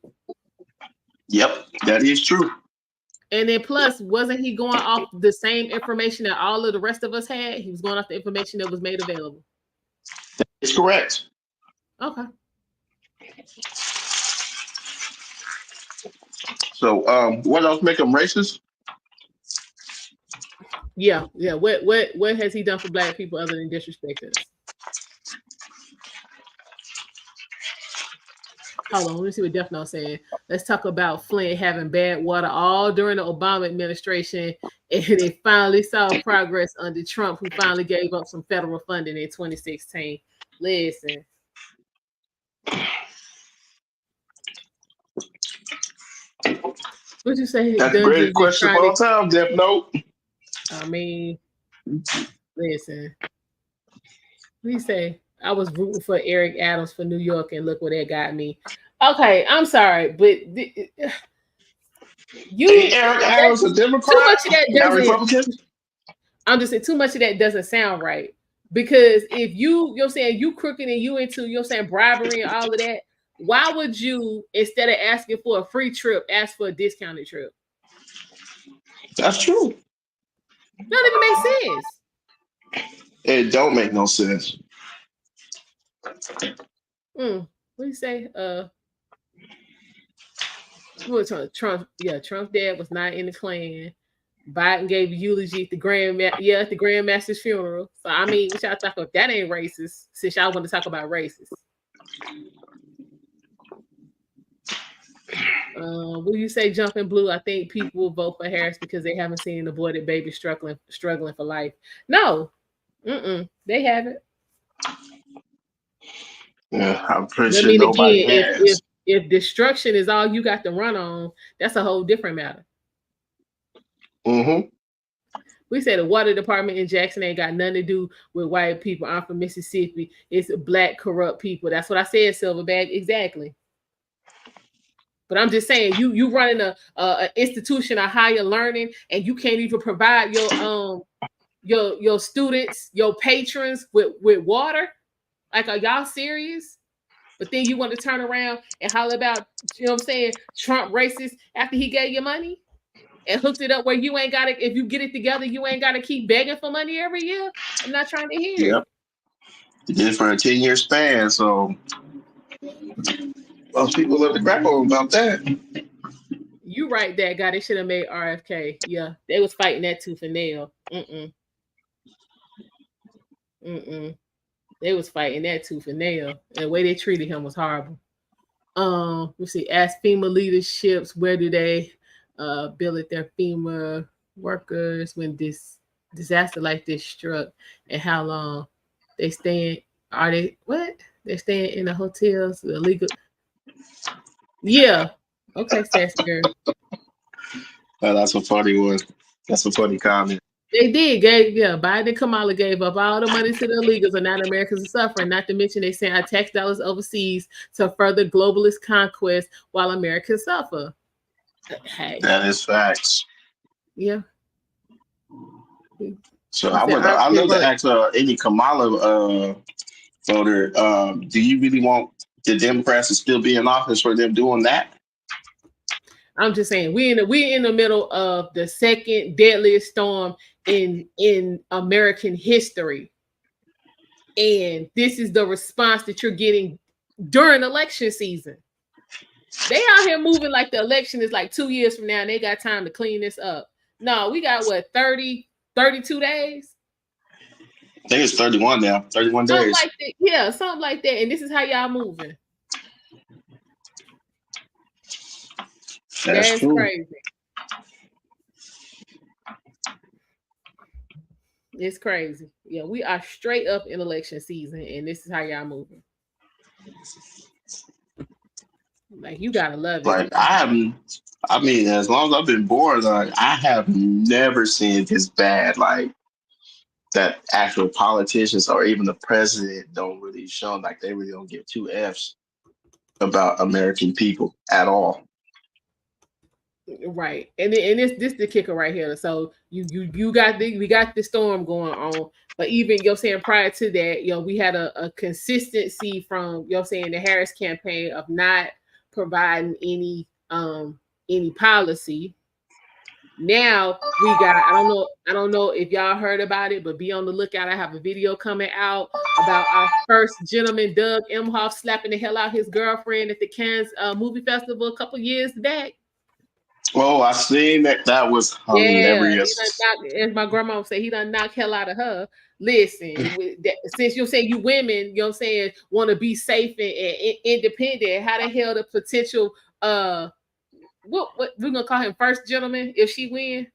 Yep, that is true. And then plus, wasn't he going off the same information that all of the rest of us had? He was going off the information that was made available. That's correct. Okay. So, what else make him racist? Yeah. What has he done for black people other than disrespect us? Hold on, let me see what Death Note saying. Let's talk about Flint having bad water all during the Obama administration, and they finally saw progress under Trump, who finally gave up some federal funding in 2016. Listen. What'd you say? That's the greatest question of all time, Death Note. I mean, listen. What do you say? I was rooting for Eric Adams for New York, and look where that got me. Okay, I'm sorry, but Eric Adams a Democrat? Too much of that doesn't. Republican? I'm just saying too much of that doesn't sound right, because if you know what I'm saying, you crooked and you into, you know what I'm saying, bribery and all of that, why would you, instead of asking for a free trip, ask for a discounted trip? That's true. That don't even make sense. It don't make no sense. What do you say? Trump. Yeah, Trump's dad was not in the Klan. Biden gave a eulogy at the Grandmaster's funeral. So I mean, what y'all talk about? That ain't racist. Since y'all want to talk about racist. Will you say jumping blue? I think people will vote for Harris because they haven't seen an aborted baby struggling for life. No, they haven't. Yeah, I'm pretty sure nobody has. If destruction is all you got to run on, that's a whole different matter. We said the water department in Jackson ain't got nothing to do with white people. I'm from Mississippi. It's black corrupt people. That's what I said, Silverback. Exactly. But I'm just saying, you running a institution of higher learning, and you can't even provide your students, your patrons with water. Like, are y'all serious? But then you want to turn around and holler about, you know what I'm saying, Trump racist after he gave you money and hooked it up where you ain't got to, if you get it together, you ain't got to keep begging for money every year. I'm not trying to hear it. He did it for a 10-year span, so most people love to crap on him about that. You right, that guy. They should have made RFK. Yeah, they was fighting that tooth and nail. They was fighting that tooth and nail. And the way they treated him was horrible. Let's see. Ask FEMA leaderships, where do they billet their FEMA workers when this disaster like this struck, and how long they staying? Are they what? They're staying in the hotels, the illegal. Yeah. Okay, sassy girl. That's a funny one. That's a funny comment. They did. Biden and Kamala gave up all the money to the illegals, and now the Americans are suffering. Not to mention they sent our tax dollars overseas to further globalist conquest while Americans suffer. Hey. That is facts. Yeah. So I'd love to ask any Kamala voter, do you really want the Democrats to still be in office for them doing that? I'm just saying we're in the middle of the second deadliest storm in American history. And this is the response that you're getting during election season. They out here moving like the election is like 2 years from now and they got time to clean this up. No, we got 32 days? I think it's 31 now, 31 days. Something like that. Yeah, something like that. And this is how y'all moving. That's crazy. It's crazy. Yeah, we are straight up in election season, and this is how y'all moving. Like, you gotta love it. Like, I mean, as long as I've been born, like, I have never seen this bad. Like, that actual politicians or even the president don't really show like they really don't give two F's about American people at all. Right, and this the kicker right here. So we got the storm going on, but even saying prior to that, we had a consistency from saying the Harris campaign of not providing any policy. Now we got I don't know if y'all heard about it, but be on the lookout. I have a video coming out about our first gentleman, Doug Emhoff, slapping the hell out his girlfriend at the Cannes Movie Festival a couple years back. Oh, I seen that. That was hilarious. As my grandma would say, he done knock hell out of her. Listen, since you're saying you women, want to be safe and independent, how the hell the potential what we're gonna call him first gentleman if she win?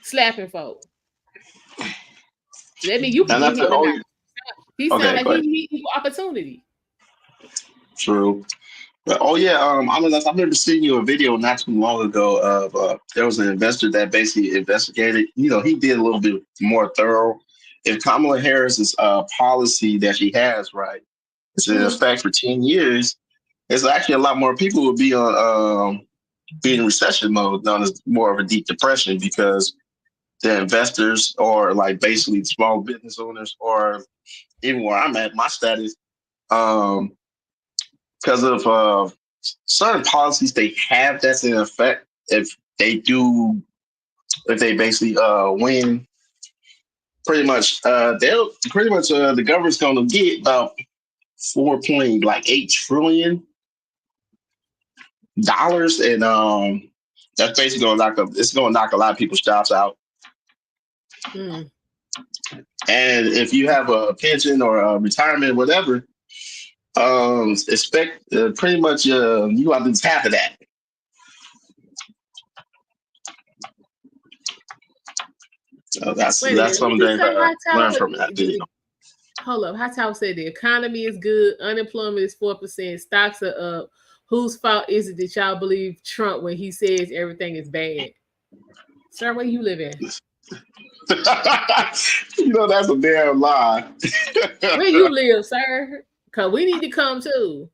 Slapping folk. That mean you can get him. He sound like he equal opportunity. True. But, I remember seeing you a video not too long ago of there was an investor that basically investigated. He did a little bit more thorough. If Kamala Harris's policy that she has, right, is in effect for 10 years, there's actually a lot more people would be on be in recession mode, known as more of a deep depression, because the investors or like basically small business owners, or even where I'm at, my status, because of certain policies they have that's in effect, if they basically win, pretty much the government's going to get about $4.8 trillion, and that's basically going to knock a lot of people's jobs out. And if you have a pension or a retirement, whatever, expect pretty much you have to lose half of that. So that's something that I learned from that video. Hold up, Hightower said the economy is good, unemployment is 4%, stocks are up. Whose fault is it that y'all believe Trump when he says everything is bad? Sir, where you live at? That's a damn lie. Where you live, sir? Because we need to come too.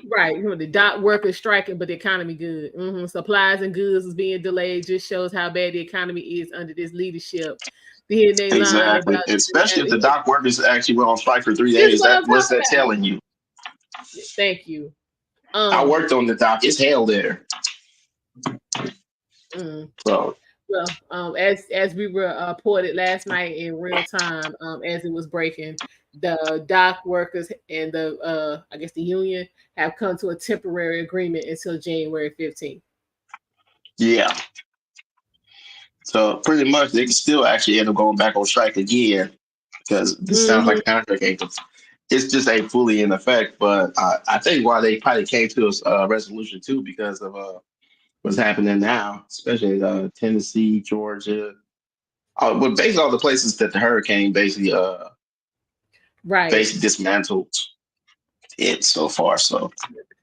Right. The dock workers striking, but the economy good. Supplies and goods is being delayed. Just shows how bad the economy is under this leadership. Exactly. Especially if the dock workers actually went on strike for 3 days. What's that telling you? Thank you. I worked on the dock. It's hell there. So. Well, as we reported last night in real time, as it was breaking, the dock workers and the union have come to a temporary agreement until January 15th. Yeah. So pretty much they can still actually end up going back on strike again, because this sounds like contract ain't. It's just ain't fully in effect. But I think why they probably came to a resolution too, because of what's happening now, especially Tennessee, Georgia, but basically all the places that the hurricane basically dismantled it so far. So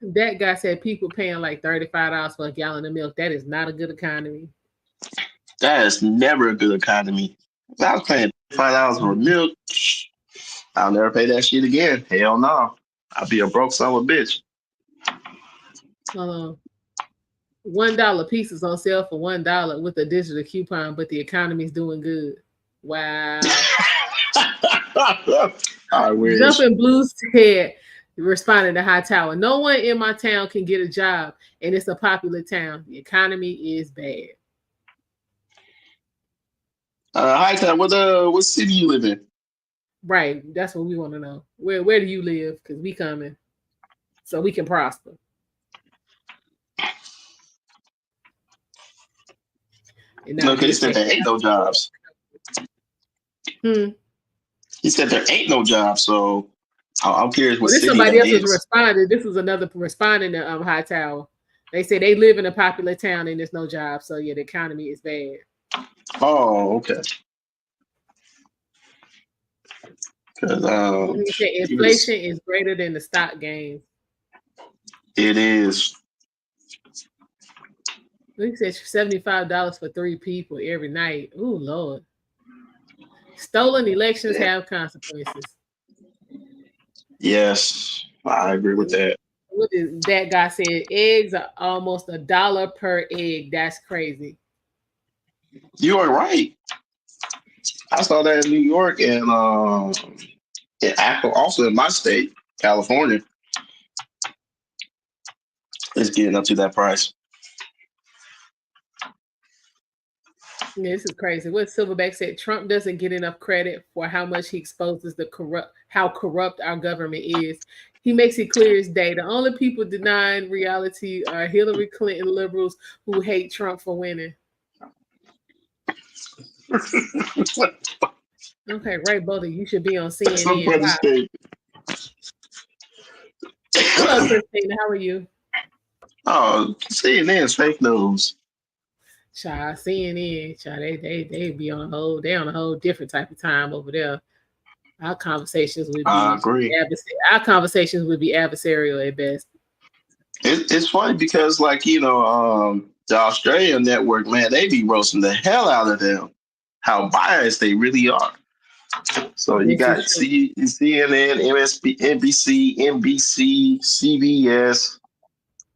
That guy said people paying like $35 for a gallon of milk. That is not a good economy. That is never a good economy. If I was paying $5 for milk, I'll never pay that shit again. Hell no. I'll be a broke son of a bitch. $1 pieces on sale for $1 with a digital coupon, but the economy's doing good. Wow. I wish. Jumping Blues said, responding to Hightower, no one in my town can get a job, and it's a popular town. The economy is bad. Hightower, what city you live in? Right. That's what we want to know. Where do you live? Because we coming so we can prosper. Okay, he said there ain't no jobs. He said there ain't no jobs, so I'm curious what city somebody that else is. was responding. This was another responding to Hightower. They say they live in a popular town and there's no job, so yeah, the economy is bad. Oh, okay. Because inflation is greater than the stock gains. It is. He said $75 for 3 people every night. Oh Lord. Stolen elections have consequences. Yes, I agree with that. What is that guy said? Eggs are almost $1 per egg. That's crazy. You are right. I saw that in New York and also in my state, California. It's getting up to that price. Yeah, this is crazy. What Silverback said, Trump doesn't get enough credit for how much he exposes how corrupt our government is. He makes it clear as day. The only people denying reality are Hillary Clinton liberals who hate Trump for winning. Okay, right, Bodie, you should be on CNN. Wow. Hello, Christina. How are you? Oh, CNN's fake news. Child, CNN, child, they be on a whole different type of time over there. Our conversations would be adversarial at best. It's funny because, like, the Australian network, man, they be roasting the hell out of them. How biased they really are. So you got CNN, NBC, CBS.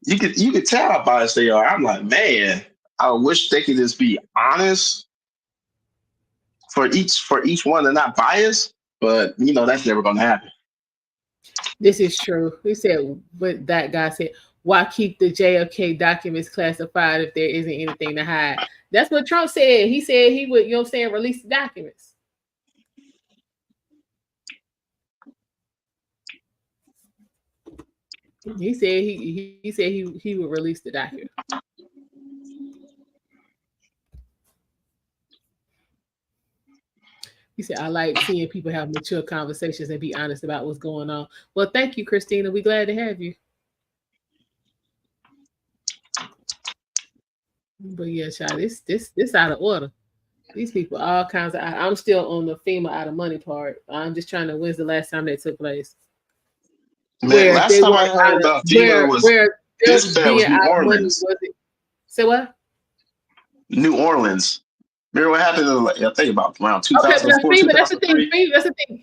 You could tell how biased they are. I'm like, man, I wish they could just be honest for each one and not biased. But that's never gonna happen. This is true. He said, but that guy said, why keep the JFK documents classified if there isn't anything to hide? That's what Trump said. He said he would, release the documents. He said he would release the document. He said, I like seeing people have mature conversations and be honest about what's going on. Well, thank you, Christina. We're glad to have you. But yeah, child, this out of order. These people, all kinds of. I'm still on the FEMA out of money part. I'm just trying to. When's the last time that took place? Man, last time I heard about FEMA was New Orleans. Say what? New Orleans. Remember what happened? I think about around 2004. FEMA, that's the thing.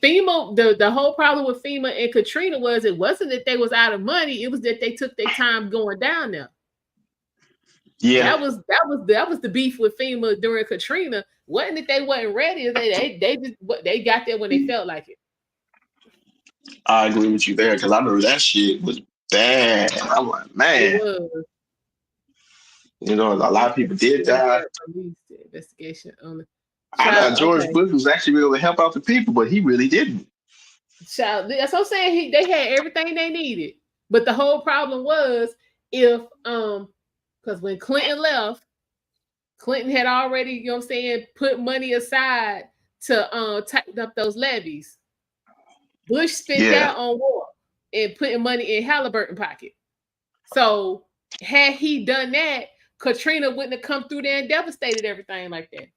FEMA, the whole problem with FEMA and Katrina was it wasn't that they was out of money. It was that they took their time going down there. Yeah, that was the beef with FEMA during Katrina. Wasn't that they wasn't ready? They got there when they felt like it. I agree with you there because I remember that shit was bad. I'm like, man. It was. A lot of people did die. Investigation on the I thought George Bush was actually able to help out the people, but he really didn't. Child, that's what I'm saying. They had everything they needed, but the whole problem was because when Clinton left, Clinton had already, put money aside to tighten up those levies. Bush spent that on war and putting money in Halliburton pocket. So had he done that, Katrina wouldn't have come through there and devastated everything like that.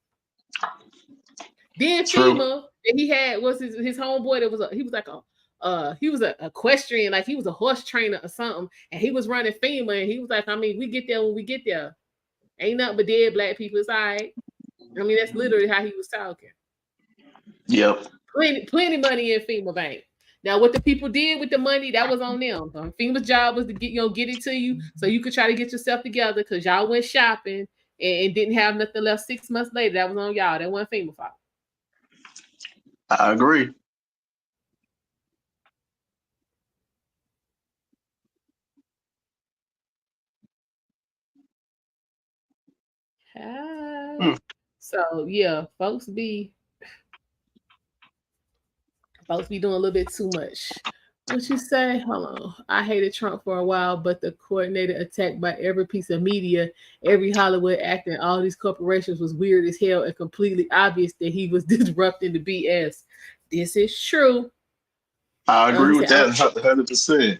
Then FEMA that he had was his homeboy that he was like he was a equestrian, like he was a horse trainer or something, and he was running FEMA, and he was like, I mean, we get there when we get there. Ain't nothing but dead black people. It's all right. I mean, that's literally how he was talking. Yep. Plenty money in FEMA bank. Now, what the people did with the money, that was on them. FEMA's job was to get it to you so you could try to get yourself together because y'all went shopping and didn't have nothing left 6 months later. That was on y'all. That wasn't FEMA fault. I agree. So yeah, folks be doing a little bit too much. What you say? Hold on. I hated Trump for a while, but the coordinated attack by every piece of media, every Hollywood actor, and all these corporations was weird as hell and completely obvious that he was disrupting the BS. This is true. I agree with that 100%.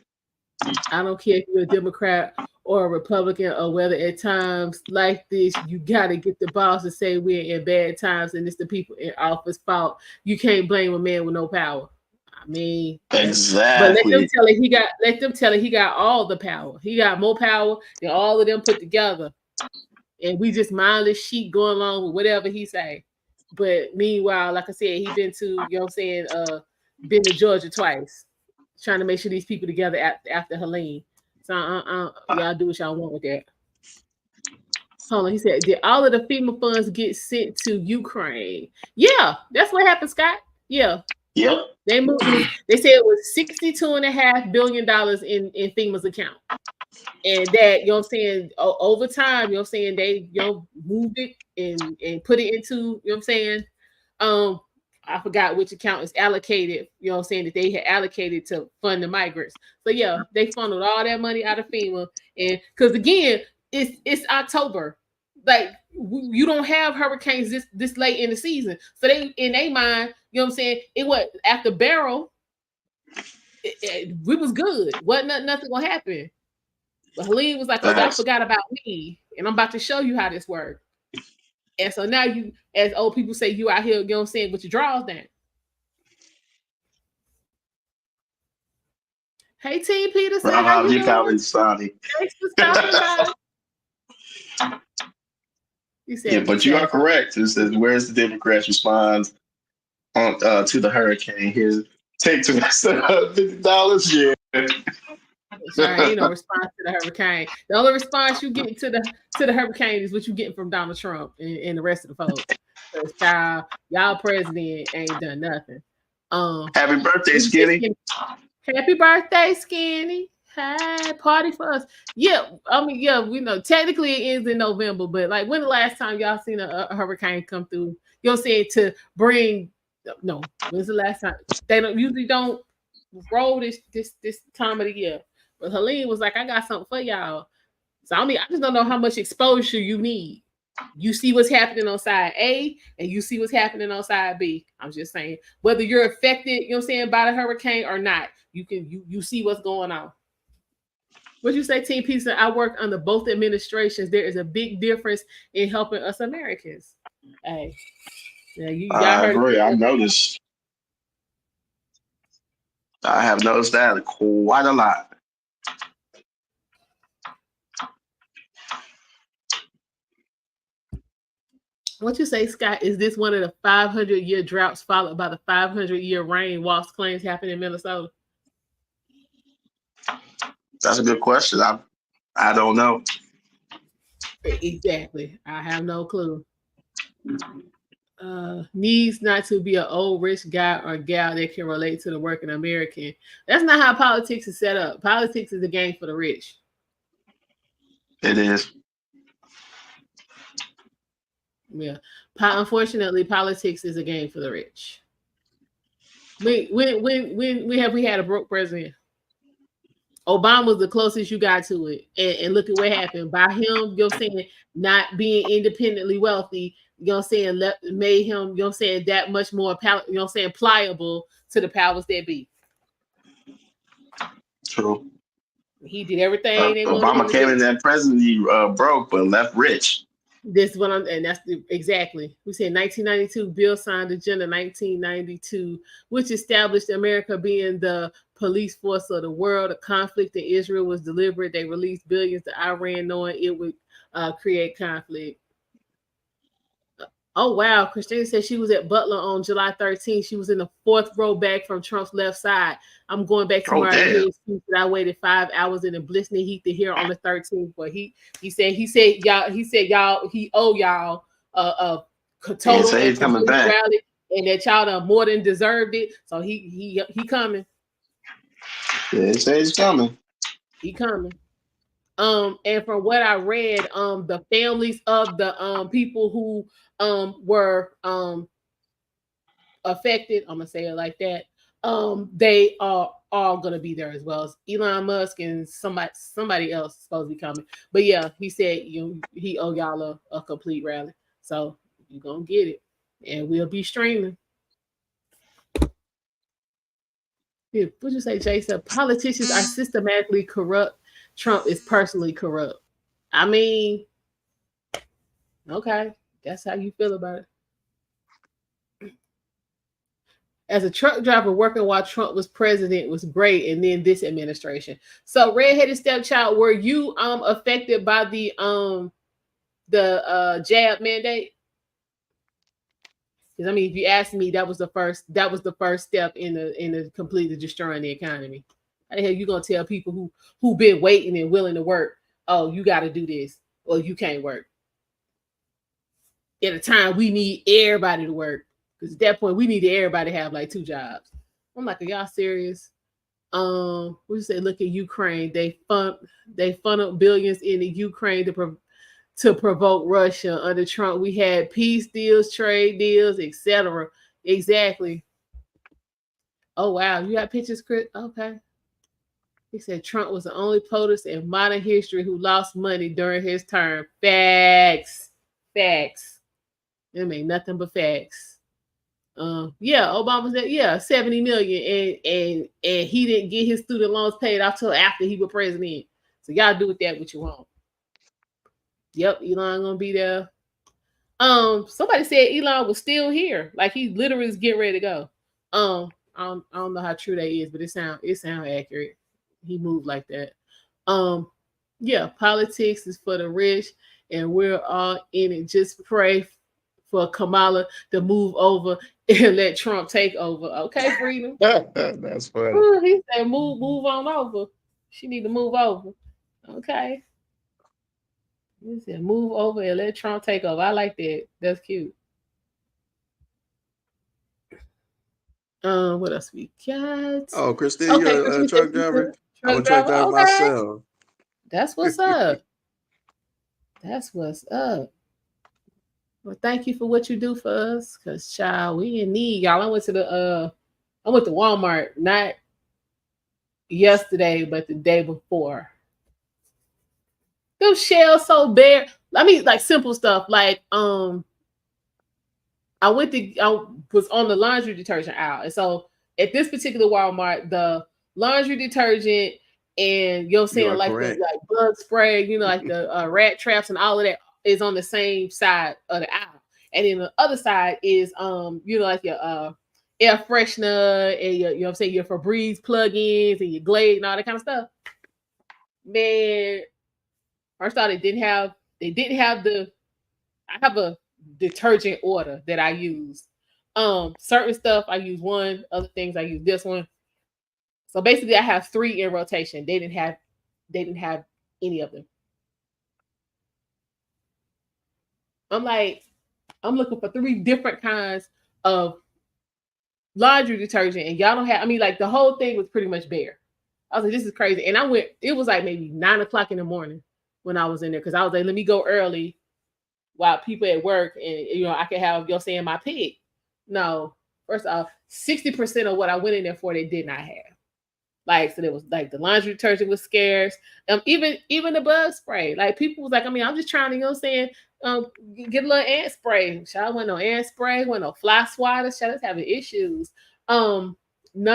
I don't care if you're a Democrat or a Republican or whether at times like this, you got to get the boss to say we're in bad times and it's the people in office fault. You can't blame a man with no power. I mean, exactly. But let them tell it he got all the power. He got more power than all of them put together. And we just mindless sheep going along with whatever he say. But meanwhile, like I said, he been to, you know what I'm saying, been to Georgia twice, trying to make sure these people together after Helene. So y'all do what y'all want with that. Hold on, he said, did all of the FEMA funds get sent to Ukraine? Yeah, that's what happened, Scott. Yeah. Yep. They moved. They said it was $62.5 billion in FEMA's account. And that, you know what I'm saying, over time, you know what I'm saying, they, you know, moved it and put it into, you know what I'm saying, I forgot which account is allocated, you know what I'm saying, that they had allocated to fund the migrants. So yeah, they funneled all that money out of FEMA. And because again, it's October. Like you don't have hurricanes this late in the season. So they, in their mind, you know what I'm saying, it was after Beryl, we was good. Wasn't nothing gonna happen. But Helene was like, oh, y'all forgot about me. And I'm about to show you how this works. And so now you, as old people say, you out here, you know what I'm saying, with your drawers down. Hey, Team Peterson. How you doing? Sonny. Thanks for stopping by. Yeah, but you are correct. It says, where's the Democrats' response to the hurricane? Here's take to $50. Yeah. Sorry, ain't no response to the hurricane. The only response you get to the hurricane is what you getting from Donald Trump and the rest of the folks. Because y'all president ain't done nothing. Happy birthday, Skinny. Happy birthday, Skinny. Hi, party for us. Yeah, I mean, yeah, we know technically it ends in November, but like when the last time y'all seen a hurricane come through? You know what I'm saying? To bring, no, when's the last time? They usually don't roll this time of the year. But Helene was like, I got something for y'all. So I mean, I just don't know how much exposure you need. You see what's happening on side A and you see what's happening on side B. I'm just saying, whether you're affected, you know what I'm saying, by the hurricane or not, you see what's going on. What you say, Team Peterson? I work under both administrations. There is a big difference in helping us Americans. Hey, yeah, I agree. I noticed. I have noticed that quite a lot. What you say, Scott? Is this one of the 500-year droughts followed by the 500-year rain whilst claims happen in Minnesota? That's a good question. I don't know. Exactly. I have no clue. Needs not to be an old rich guy or gal that can relate to the working American. That's not how politics is set up. Politics is a game for the rich. It is. Yeah. Unfortunately, politics is a game for the rich. When have we had a broke president? Obama was the closest you got to it. And look at what happened. By him, you know what I'm saying, not being independently wealthy, you know what I'm saying, made him, you know what I'm saying, that much more, you know what I'm saying, pliable to the powers that be. True. He did everything they Obama came in that presidency broke, but left rich. This one, and that's exactly. We said 1992. Bill signed Agenda 1992, which established America being the police force of the world. The conflict in Israel was deliberate. They released billions to Iran, knowing it would create conflict. Oh wow, Christina said she was at Butler on July 13th. She was in the fourth row back from Trump's left side. I'm going back tomorrow to hear his speech that I waited 5 hours in the blistering heat to hear on the 13th. But he said y'all he owe y'all a total and complete rally, and that y'all done more than deserved it. So he coming. Yeah, he said he's coming. He coming. And from what I read, the families of the people who were affected, I'm gonna say it like that, they are all gonna be there as well as Elon Musk and somebody else supposed to be coming. But yeah, he said he owe y'all a complete rally, so you're gonna get it, and we'll be streaming. Yeah, what'd you say, Jay? Said politicians are systematically corrupt. Trump is personally corrupt. I mean, okay, that's how you feel about it. As a truck driver working while Trump was president was great, and then this administration. So, redheaded stepchild, were you affected by the jab mandate? Because I mean, if you ask me, that was the first step in the completely destroying the economy. How the hell you gonna tell people who been waiting and willing to work, oh, you got to do this, or you can't work? At a time we need everybody to work, because at that point we needed everybody to have like 2 jobs. I'm like, are y'all serious? We say, look at Ukraine. They funneled billions into Ukraine to provoke Russia. Under Trump, we had peace deals, trade deals, etc. Exactly. Oh wow, you got pictures, Chris? Okay. He said Trump was the only POTUS in modern history who lost money during his term. Facts. It ain't nothing but facts. Yeah, Obama said, 70 million, and he didn't get his student loans paid off till after he was president. So y'all do with that what you want. Yep, Elon gonna be there. Somebody said Elon was still here, like he literally is getting ready to go. I don't know how true that is, but it sound accurate. He moved like that. Yeah, politics is for the rich, and we're all in it. Just pray for Kamala to move over and let Trump take over. Okay, Freedom. That's funny. He said, move on over. She need to move over. Okay. He said, move over and let Trump take over. I like that. That's cute. What else we got? Oh, Christine, you're a truck driver? I'm a truck driver myself. That's what's up. That's what's up. Well, thank you for what you do for us, because child, we in need, y'all. I went to Walmart, not yesterday, but the day before. Those shells so bare. I mean, like simple stuff, like I was on the laundry detergent aisle, and so at this particular Walmart, the laundry detergent and you know what I'm saying, like correct. The like bug spray, like the rat traps and all of that is on the same side of the aisle, and then the other side is like your air freshener and your, you know what I'm saying, your Febreze plugins and your Glade and all that kind of stuff. Man, first off, they didn't have I have a detergent order that I use. Certain stuff I use one, other things I use this one. So basically I have 3 in rotation. They didn't have any of them. I'm looking for 3 different kinds of laundry detergent, and y'all don't have, I mean, like the whole thing was pretty much bare. I was like, this is crazy. And it was like maybe 9:00 in the morning when I was in there, because I was like, let me go early while people at work, and I could have, saying, my pick. No, first off, 60% of what I went in there for, they did not have. Like, so there was like the laundry detergent was scarce. Even the bug spray. Like, people was like, I mean, I'm just trying to, get a little ant spray. Child, wasn't no ant spray, wasn't no fly swatter. Child, was having issues. None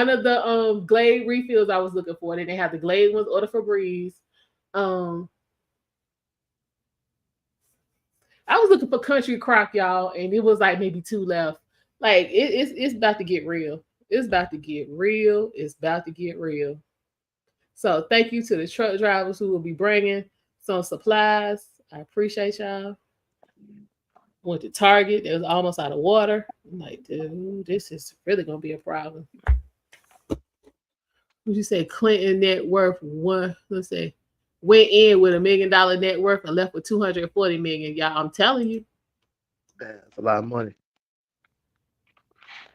of the Glade refills I was looking for. They didn't have the Glade ones or the Febreze. I was looking for Country Crock, y'all, and it was like maybe 2 left. Like it's about to get real. It's about to get real. It's about to get real. So thank you to the truck drivers who will be bringing some supplies. I appreciate y'all. Went to Target. It was almost out of water. I'm like, dude, this is really gonna be a problem. Would you say Clinton net worth one? Let's say went in with $1 million net worth and left with 240 million. Y'all, I'm telling you. That's a lot of money.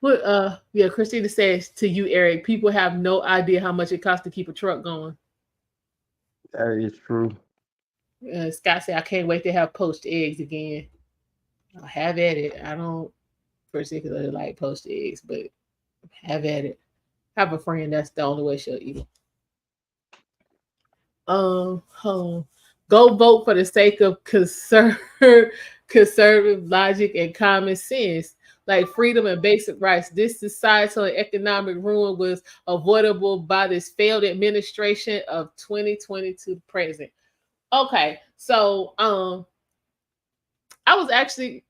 What yeah, Christina says to you, Eric, people have no idea how much it costs to keep a truck going. That is true. Scott said, I can't wait to have poached eggs again. I'll have at it. I don't particularly like poached eggs, but have at it. Have a friend that's the only way she'll eat it. Go vote for the sake of conservative logic and common sense, like freedom and basic rights. This societal and economic ruin was avoidable by this failed administration of 2020 to present. Okay, so I was actually,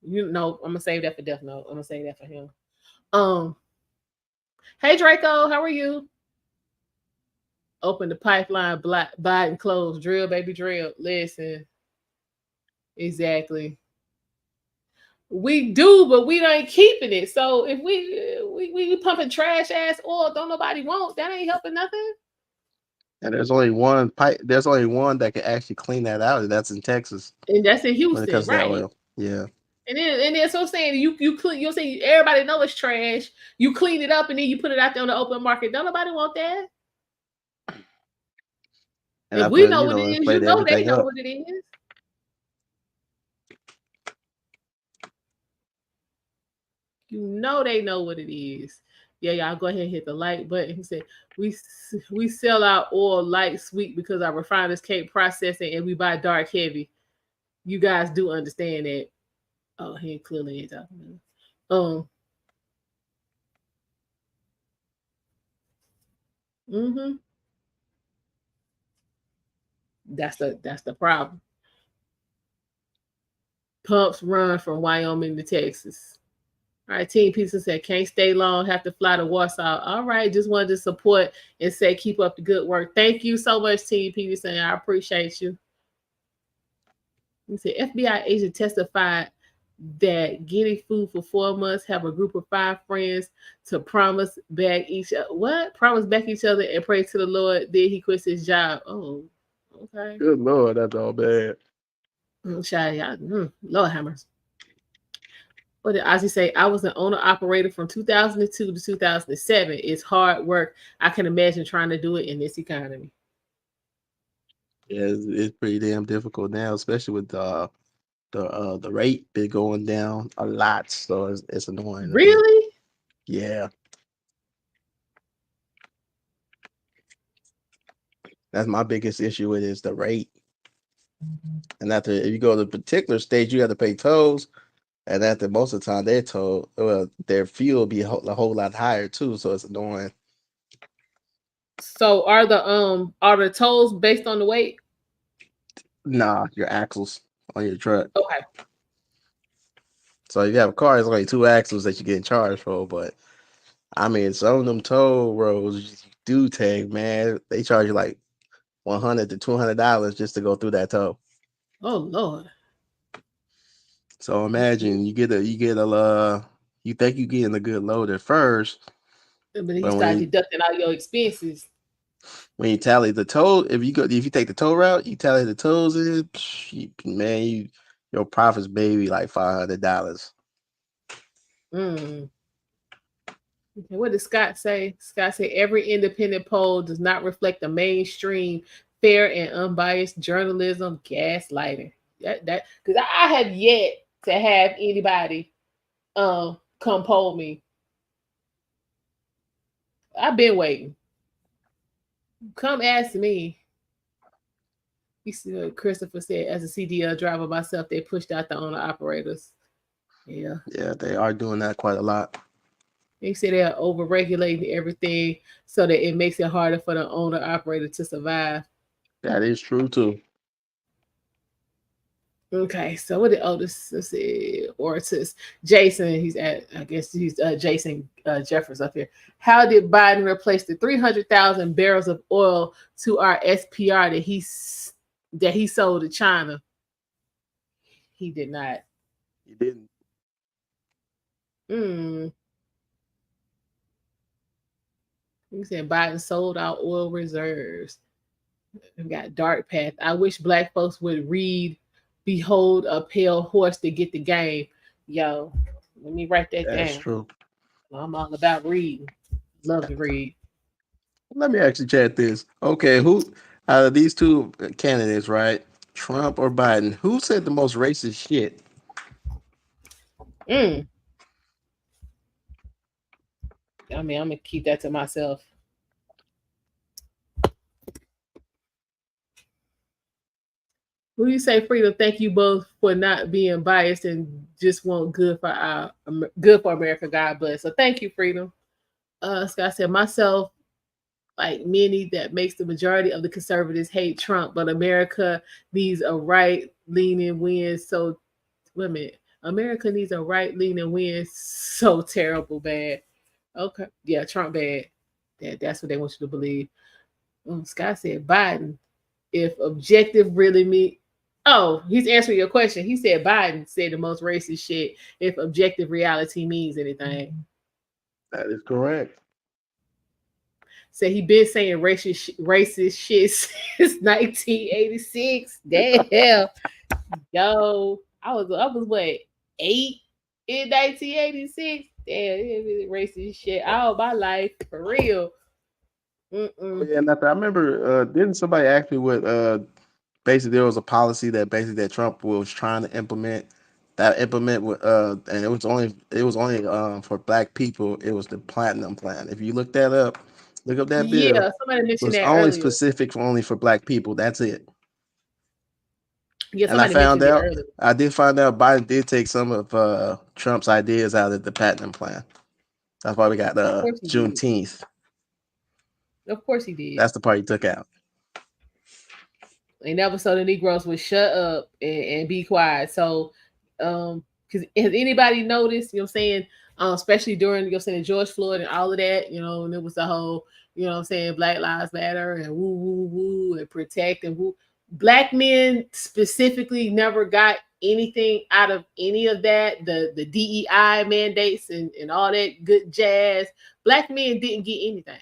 I'm gonna save that for Death Note. I'm gonna save that for him. Hey Draco, how are you? Open the pipeline, buy and close, drill, baby, drill. Listen, exactly. We do, but we ain't keeping it. So if we pumping trash ass oil, don't nobody want. That ain't helping nothing. And there's only one pipe. There's only one that can actually clean that out, and that's in Texas. And that's in Houston, when it comes to right? that oil. Yeah. And then so I'm saying you clean, you'll say everybody know it's trash. You clean it up and then you put it out there on the open market. Don't nobody want that. And if we know what it is, you know they know what it is. You know they know what it is. Yeah, y'all go ahead and hit the like button. He said we sell our oil light sweet because our refiners can't process it and we buy dark heavy. You guys do understand that. Oh, he clearly ain't talking about it. That's the problem. Pumps run from Wyoming to Texas. All right, Team Pizza said, can't stay long, have to fly to Warsaw. All right, just wanted to support and say keep up the good work. Thank you so much, Team Pizza. I appreciate you. He said, FBI agent testified that getting food for 4 months, have a group of 5 friends to promise back each other. What? Promise back each other and pray to the Lord. Then he quits his job. Oh, okay. Good Lord, that's all bad. Lord hammers. What did Ozzy say? I was an owner operator from 2002 to 2007. It's hard work. I can imagine trying to do it in this economy. Yeah, it's pretty damn difficult now, especially with the rate been going down a lot. So it's annoying. Really? Yeah. That's my biggest issue with it is the rate. And after if you go to a particular state, you have to pay tolls. And after most of the time they're told, well, their fuel be a whole lot higher too, so it's annoying. So are the tolls based on the weight? Nah, your axles on your truck. Okay. So if you have a car, it's only 2 axles that you're getting charged for. But I mean, some of them toll roads you do take, man, they charge you like $100 to $200 just to go through that toll. Oh Lord. So imagine you think you're getting a good load at first, but you start deducting all your expenses. When you tally the toll, if you take the toll route, you tally the tolls in, your profits maybe like $500. Okay, what did Scott say? Scott said every independent poll does not reflect the mainstream, fair and unbiased journalism, gaslighting. That because I have yet to have anybody come poll me. I've been waiting. Come ask me. You see what Christopher said, as a CDL driver myself, they pushed out the owner operators. Yeah. Yeah, they are doing that quite a lot. They say they're over-regulating everything so that it makes it harder for the owner operator to survive. That is true too. Okay, so what the oldest let's see, Ortis Jason? He's at I guess he's Jason Jeffers up here. How did Biden replace the 300,000 barrels of oil to our SPR that he sold to China? He did not. He didn't. Hmm. He said Biden sold out oil reserves. We got dark path. I wish black folks would read Behold a Pale Horse to get the game. Yo, let me write that That's down. true. I'm all about reading. Love to read. Let me actually chat this. Okay, who out of these two candidates, right? Trump or Biden? Who said the most racist shit? Mm. I mean, I'm gonna keep that to myself. Who you say, Freedom? Thank you both for not being biased and just want good for America. God bless. So thank you, Freedom. Scott said myself, like many, that makes the majority of the conservatives hate Trump, but America needs a right leaning wind. So, wait a minute. America needs a right leaning wind so terrible bad. Okay, yeah, Trump bad. That's what they want you to believe. Scott said Biden. If objective really mean, oh, he's answering your question. He said Biden said the most racist shit. If objective reality means anything, That is correct. said he been saying racist shit since 1986. Damn, yo, I was what 8 in 1986. Damn, racist shit all my life for real. Oh, yeah, nothing. I remember. Didn't somebody ask me what? Basically, there was a policy that basically that Trump was trying to implement. That and it was only for black people. It was the Platinum Plan. If you look up that bill. Yeah, somebody It mentioned was that only earlier. specific for only for black people. That's it. Yeah, And I somebody found mentioned it out, earlier. I did find out Biden did take some of Trump's ideas out of the Platinum Plan. That's why we got Of course he did. Juneteenth. Of course he did. That's the part he took out. They never told the Negroes would shut up and be quiet. So, because has anybody noticed? You know, what I'm saying, especially during saying George Floyd and all of that. And it was the whole, what I'm saying, Black Lives Matter and woo woo woo and protect and woo. Black men specifically never got anything out of any of that. The DEI mandates and all that good jazz. Black men didn't get anything.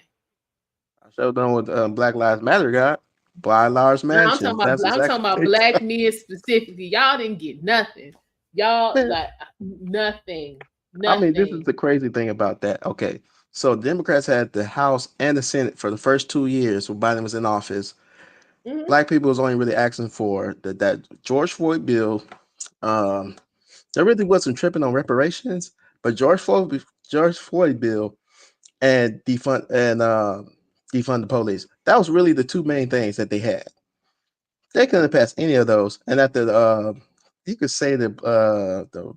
I showed done with Black Lives Matter got Black Lives No, I'm Mansion. talking about That's I'm talking exactly about what black men specifically. Y'all didn't get nothing. Y'all man. like nothing. I mean, this is Nothing. the crazy thing about that. Okay, so Democrats had the House and the Senate for the first 2 years when Biden was in office. Mm-hmm. Black people was only really asking for that George Floyd bill. Um, there really wasn't tripping on reparations, but George Floyd bill and defund the police. That was really the two main things that they had. They couldn't pass any of those, and at you could say the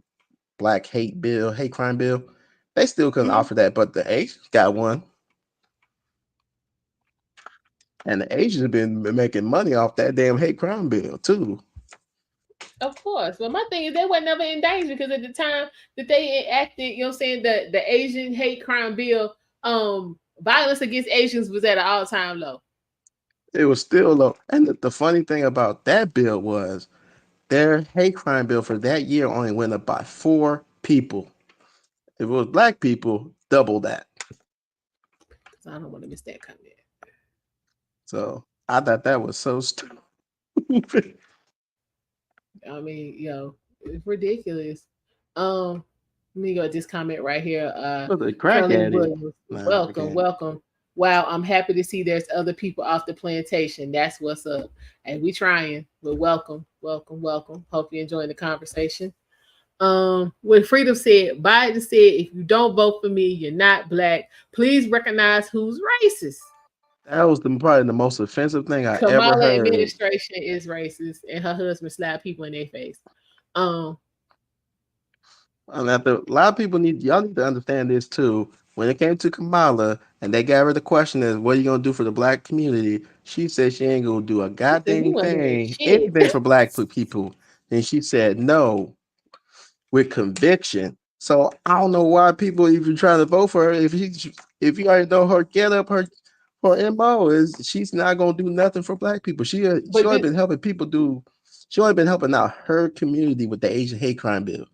black hate crime bill, they still couldn't Mm-hmm. offer that, but the Asians got one, and the Asians have been making money off that damn hate crime bill too. Of course. But my thing is they were never in danger because at the time that they enacted, what I'm saying, the Asian hate crime bill, violence against Asians was at an all-time low. It was still low, and the funny thing about that bill was their hate crime bill for that year only went up by 4 people. If it was black people, double that. So I don't want to miss that comment. So I thought that was so stupid. I mean, it's ridiculous. Let me go at this comment right here. But the crack Carolyn addict. Williams, Nah, welcome, welcome. Wow, I'm happy to see there's other people off the plantation. That's what's up. And we trying. But welcome, welcome, welcome. Hope you're enjoying the conversation. When Freedom said, Biden said, if you don't vote for me, you're not black. Please recognize who's racist. that was probably the most offensive thing I ever Kamala heard. administration is racist, and her husband slapped people in their face. And a lot of people y'all need to understand this too. When it came to Kamala and they gave her the question is what are you gonna do for the black community? She said she ain't gonna do a He said he goddamn wasn't doing thing, shit. anything for black people. And she said no with conviction. So I don't know why people even trying to vote for her. If you already know her get up, her MO is she's not gonna do nothing for black people. She only been helping people do. She only been helping out her community with the Asian hate crime bill.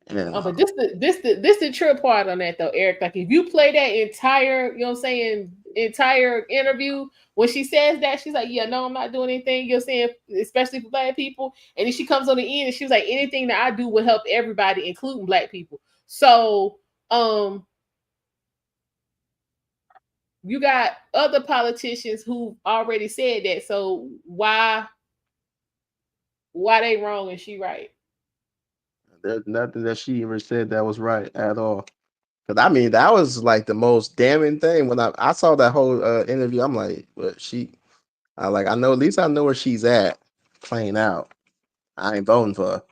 And, but this the true part on that though, Eric. Like if you play that entire, you know what I'm saying, entire interview, when she says that, she's like, yeah, no, I'm not doing anything, you know what I'm saying, especially for black people. And then she comes on the end and she was like, anything that I do will help everybody, including black people. So you got other politicians who already said that. So why they wrong and she right? there's nothing that she ever said that was right at all. Because I mean, that was like the most damning thing when I saw that whole interview. I'm like, well, I know, at least I know where she's at playing out. I ain't voting for her.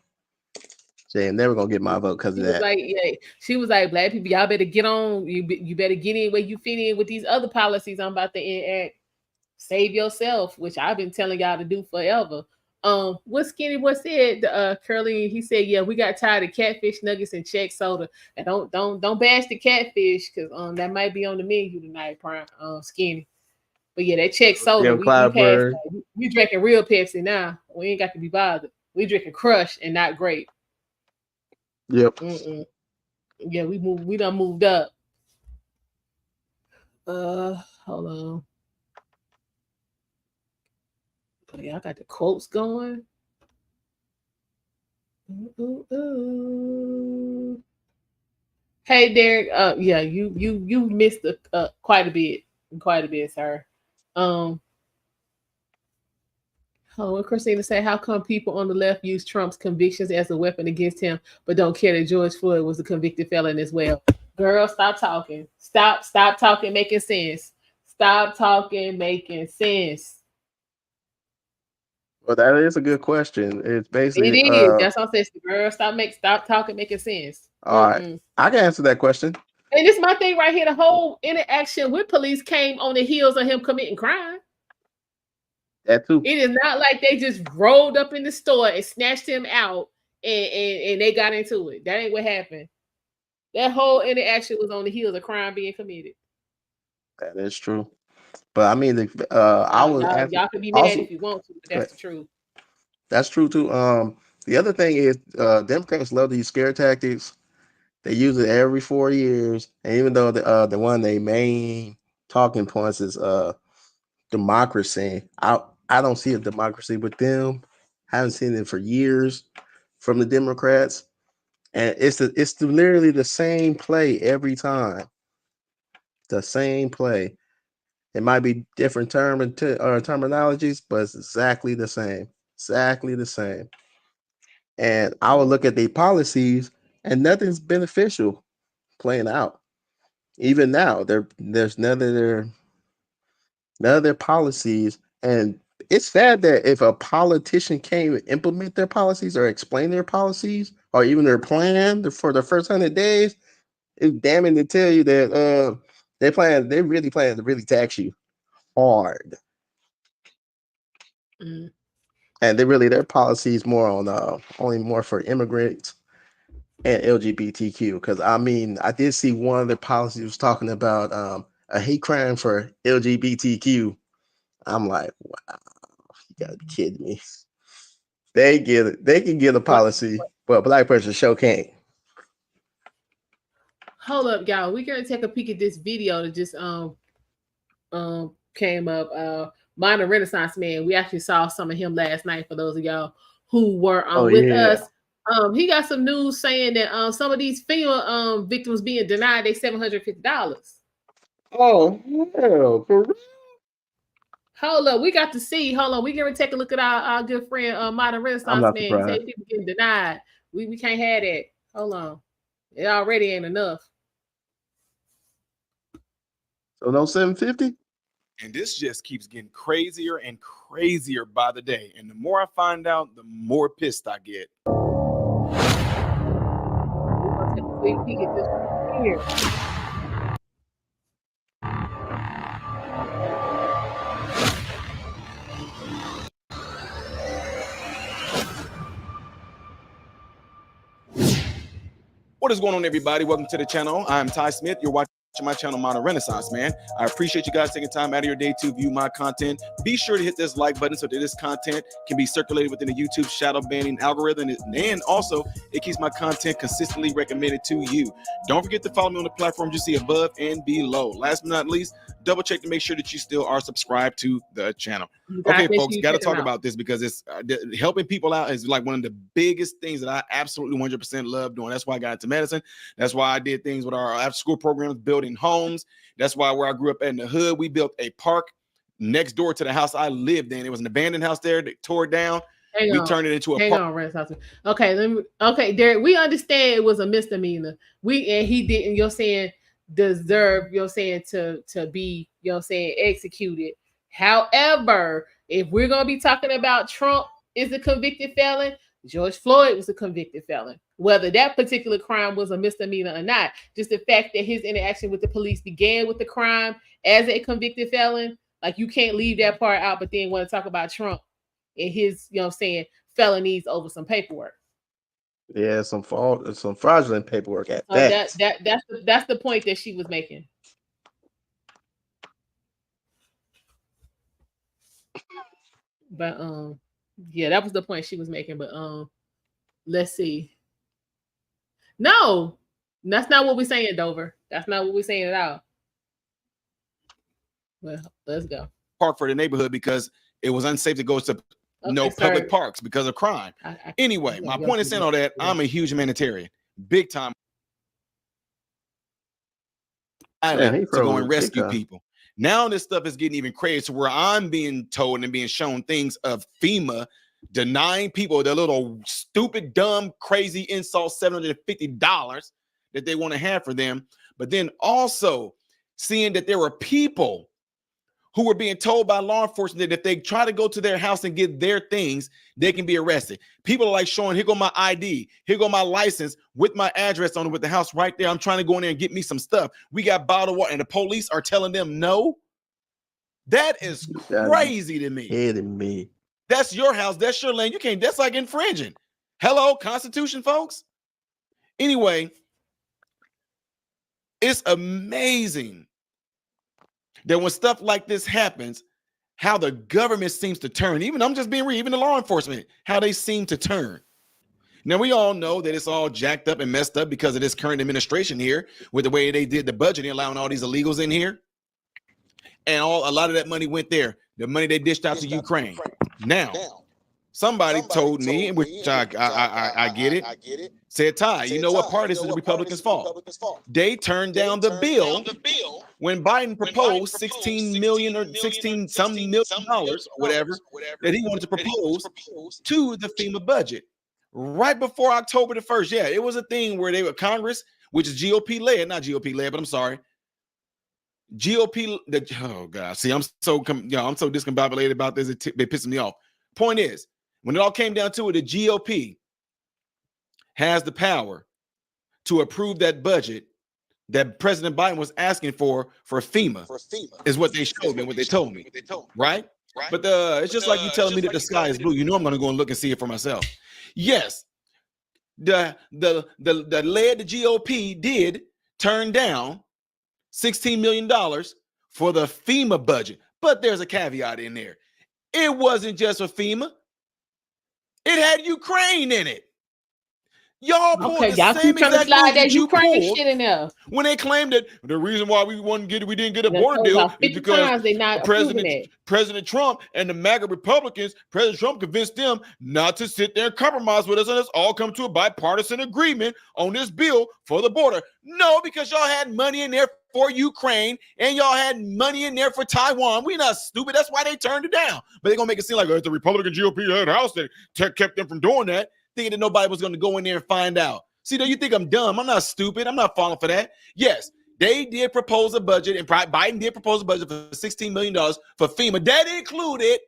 She ain't never gonna get my vote because of that. Like, yeah, she was like, black people, y'all better get on. You better get in where you fit in with these other policies I'm about to enact. Save yourself, which I've been telling y'all to do forever. What Skinny Boy said, Curly, he said, yeah, we got tired of catfish nuggets and check soda. And don't bash the catfish because that might be on the menu tonight, Skinny. But yeah, that check soda, we passed that. We drinking real Pepsi now. We ain't got to be bothered. We drinking Crush and not grape. Yep. Yeah, we done moved up. Hold on. Oh, yeah, I got the quotes going. Ooh. Hey, Derek. Yeah, you missed quite a bit, sir. What Christina say? How come people on the left use Trump's convictions as a weapon against him, but don't care that George Floyd was a convicted felon as well? Girl, stop talking. Stop talking, making sense. Stop talking, making sense. Well, that is a good question. It's basically it is. That's what I'm saying. Girl, stop talking, making sense. All right, I can answer that question. And this is my thing right here. The whole interaction with police came on the heels of him committing crime. That too. It is not like they just rolled up in the store and snatched him out and they got into it. That ain't what happened. That whole interaction was on the heels of crime being committed. That is true. But I mean, y'all can be mad if you want to, but that's the truth. That's true too. The other thing is, Democrats love these scare tactics. They use it every 4 years, and even though the one of their main talking points is democracy, I don't see a democracy with them. Haven't seen it for years from the Democrats, and it's literally the same play every time. The same play. It might be different terminologies, but it's exactly the same. Exactly the same. And I would look at their policies, and nothing's beneficial playing out. Even now, there's none of their policies. And it's sad that if a politician can't implement their policies or explain their policies or even their plan for the first 100 days, it's damning to tell you that they really plan to really tax you hard. And their policy is more on only more for immigrants and LGBTQ. Because I mean, I did see one of the policies was talking about a hate crime for LGBTQ. I'm like, wow, you gotta be kidding me. They can get a policy, but a black person sure can't. Hold up, y'all. We're gonna take a peek at this video that just came up. Modern Renaissance Man. We actually saw some of him last night for those of y'all who were with us. He got some news saying that some of these FEMA victims being denied their $750. Oh, hell, for real? Hold up, we got to see. Hold on, we're gonna take a look at our good friend Modern Renaissance Man. He said people getting denied. We can't have that. Hold on. It already ain't enough. So no 750? And this just keeps getting crazier and crazier by the day. And the more I find out, the more pissed I get. We're gonna take a quick peek at this right here. What is going on, everybody? Welcome to the channel. I'm Ty Smith. You're watching my channel, Modern Renaissance, man. I appreciate you guys taking time out of your day to view my content. Be sure to hit this like button so that this content can be circulated within the YouTube shadow banning algorithm, and also it keeps my content consistently recommended to you. Don't forget to follow me on the platforms you see above and below. Last but not least, double check to make sure that you still are subscribed to the channel. Okay, folks, got to talk about this because it's helping people out is like one of the biggest things that I absolutely 100% love doing. That's why I got into medicine. That's why I did things with our after school programs, building homes. That's why where I grew up in the hood, we built a park next door to the house I lived in. It was an abandoned house there that tore down. We turned it into a park. Okay, Derek, we understand it was a misdemeanor. And he didn't, you're saying, deserve, you're saying, to be, you're saying, executed. However, if we're going to be talking about Trump is a convicted felon, George Floyd was a convicted felon. Whether that particular crime was a misdemeanor or not, just the fact that his interaction with the police began with the crime as a convicted felon, like you can't leave that part out, but then want to talk about Trump and his, you know what I'm saying, felonies over some paperwork. Yeah, some fraudulent paperwork at So that. That's the point that she was making. But yeah, that was the point she was making. But let's see. No, that's not what we're saying, Dover. That's not what we're saying at all. Well, let's go. Park for the neighborhood because it was unsafe to go to public parks because of crime. Anyway, my point is saying all that, I'm a huge humanitarian, big time. To go and rescue people. Now this stuff is getting even crazy, where I'm being told and being shown things of FEMA denying people their little stupid, dumb, crazy insult $750 that they want to have for them. But then also seeing that there were people who were being told by law enforcement that if they try to go to their house and get their things, they can be arrested. People are like showing, here go my ID, here go my license with my address on it with the house right there. I'm trying to go in there and get me some stuff. We got bottled water and the police are telling them no. That is crazy to me. Kidding me. That's your house. That's your land. You can't, that's like infringing. Hello, Constitution, folks. Anyway, it's amazing that when stuff like this happens, how the government seems to turn. Even I'm just being real, even the law enforcement, how they seem to turn. Now, we all know that it's all jacked up and messed up because of this current administration here with the way they did the budget and allowing all these illegals in here. And a lot of that money went there. The money they dished out to Ukraine. Now, somebody told me, which I get it, said, Ty, you know what part is the Republicans' fault? They turned down the bill when Biden proposed $16 million or $16 million or whatever that he wanted to propose to the FEMA budget right before October the 1st. Yeah, it was a thing where they were Congress, which is GOP led, not GOP led, but I'm sorry. GOP, oh God, see, I'm so discombobulated about this. It pisses me off. Point is, when it all came down to it, the GOP has the power to approve that budget that President Biden was asking for FEMA, is what they showed me, what they told me, right? But it's just like you telling me that the sky is blue. You know I'm going to go and look and see it for myself. Yes, the GOP did turn down $16 million for the FEMA budget, but there's a caveat in there. It wasn't just for FEMA. It had Ukraine in it. Y'all pulled the same exact move that you pulled shit in there. When they claimed that the reason why we didn't get a border deal is because President Trump and the MAGA Republicans, President Trump convinced them not to sit there and compromise with us, and let's all come to a bipartisan agreement on this bill for the border. No, because y'all had money in there for Ukraine and y'all had money in there for Taiwan. We're not stupid. That's why they turned it down. But they're gonna make it seem like the Republican GOP had a house that kept them from doing that, thinking that nobody was going to go in there and find out. See, do you think I'm dumb? I'm not stupid. I'm not falling for that. Yes, they did propose a budget, and Biden did propose a budget for $16 million for FEMA. That included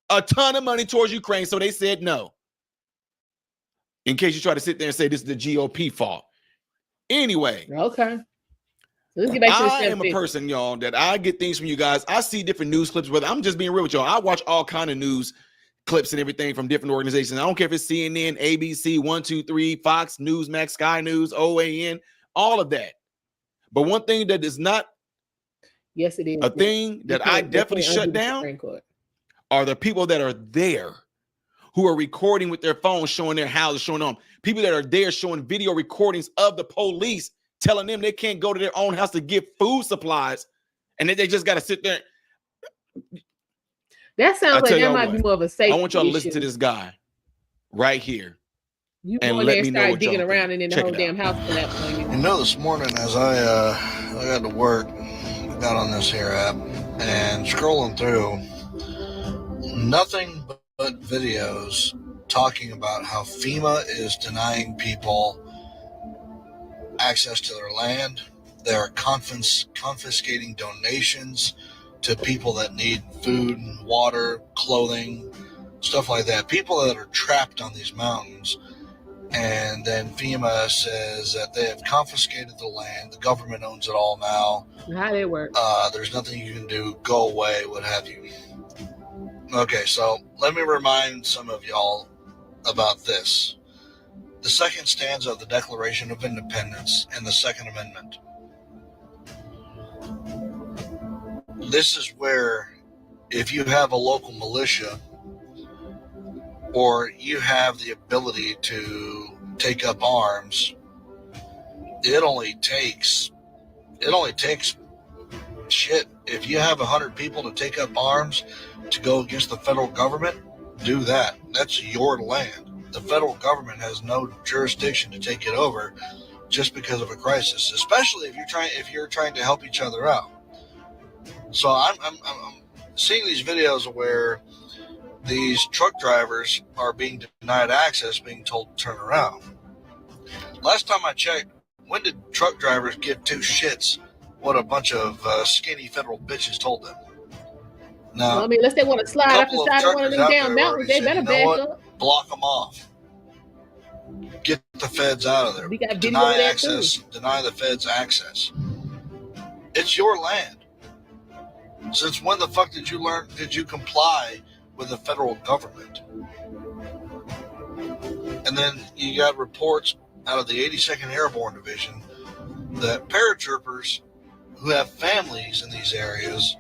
a ton of money towards Ukraine, so they said no. In case you try to sit there and say this is the GOP fault. Anyway. Okay. Let's get back to I am a person, y'all, that I get things from you guys. I see different news clips, whether I'm just being real with y'all. I watch all kind of news clips and everything from different organizations. I don't care if it's CNN, ABC, 123, Fox, Newsmax, Sky News, OAN, all of that. But one thing that is not yes, it is a thing that I definitely shut down are the people that are there who are recording with their phones, showing their houses, showing them. People that are there showing video recordings of the police, telling them they can't go to their own house to get food supplies, and that they just got to sit there. That sounds like that might be more of a safety I want y'all to issue. listen to this guy right here. You and go let there me and know start what digging y'all around, think. and then the Check whole it damn out. house collapsed on you. You know, this morning as I got to work, I got on this here app and scrolling through, nothing but videos talking about how FEMA is denying people access to their land. They're confiscating donations to people that need food and water, clothing, stuff like that. People that are trapped on these mountains. And then FEMA says that they have confiscated the land. The government owns it all now. How they work? There's nothing you can do. Go away, what have you. Okay, so let me remind some of y'all about this. The second stanza of the Declaration of Independence and the Second Amendment. This is where if you have a local militia or you have the ability to take up arms, it only takes shit. If you have 100 people to take up arms to go against the federal government, do that. That's your land. The federal government has no jurisdiction to take it over just because of a crisis, especially if you're trying to help each other out. So I'm seeing these videos where these truck drivers are being denied access, being told to turn around. Last time I checked, when did truck drivers give two shits what a bunch of skinny federal bitches told them? Now, Well, I mean, unless they want to slide up the side of one of them damn mountains, they better back up. Block them off. Get the feds out of there. We got Deny access. Deny the feds access. It's your land. Since when the fuck did you comply with the federal government? And then you got reports out of the 82nd Airborne Division that paratroopers who have families in these areas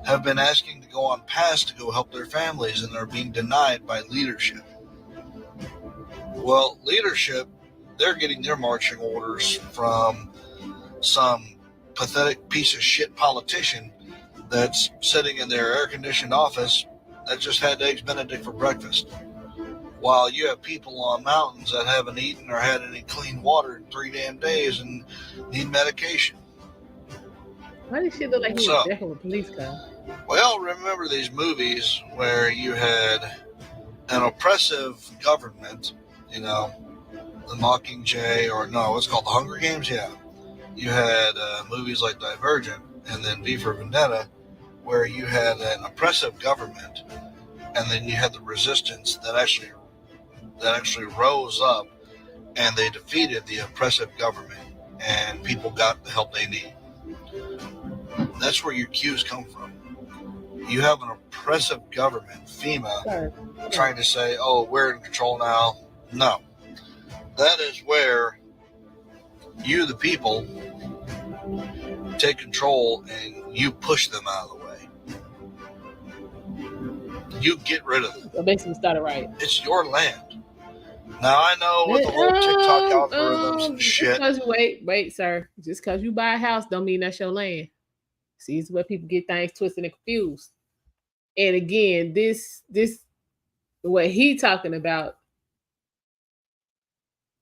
have been asking to go on pass to go help their families, and they're being denied by leadership. Well, leadership, they're getting their marching orders from some pathetic piece of shit politician that's sitting in their air-conditioned office that just had Eggs Benedict for breakfast. While you have people on mountains that haven't eaten or had any clean water in 3 damn days and need medication. Why does shit look like he was definitely a police car? Well, remember these movies where you had an oppressive government, you know, the Mockingjay, or no, what's called the Hunger Games? Yeah. You had movies like Divergent and then V for Vendetta, where you had an oppressive government, and then you had the resistance that actually rose up, and they defeated the oppressive government, and people got the help they need. That's where your cues come from. You have an oppressive government, FEMA, trying to say, oh, we're in control now. No. That is where you, the people, take control and you push them out of the way. You get rid of them. That makes them start it right. It's your land. Now, I know with the whole TikTok algorithms and shit. Wait, sir. Just because you buy a house don't mean that's your land. See, it's where people get things twisted and confused. And again, this what he talking about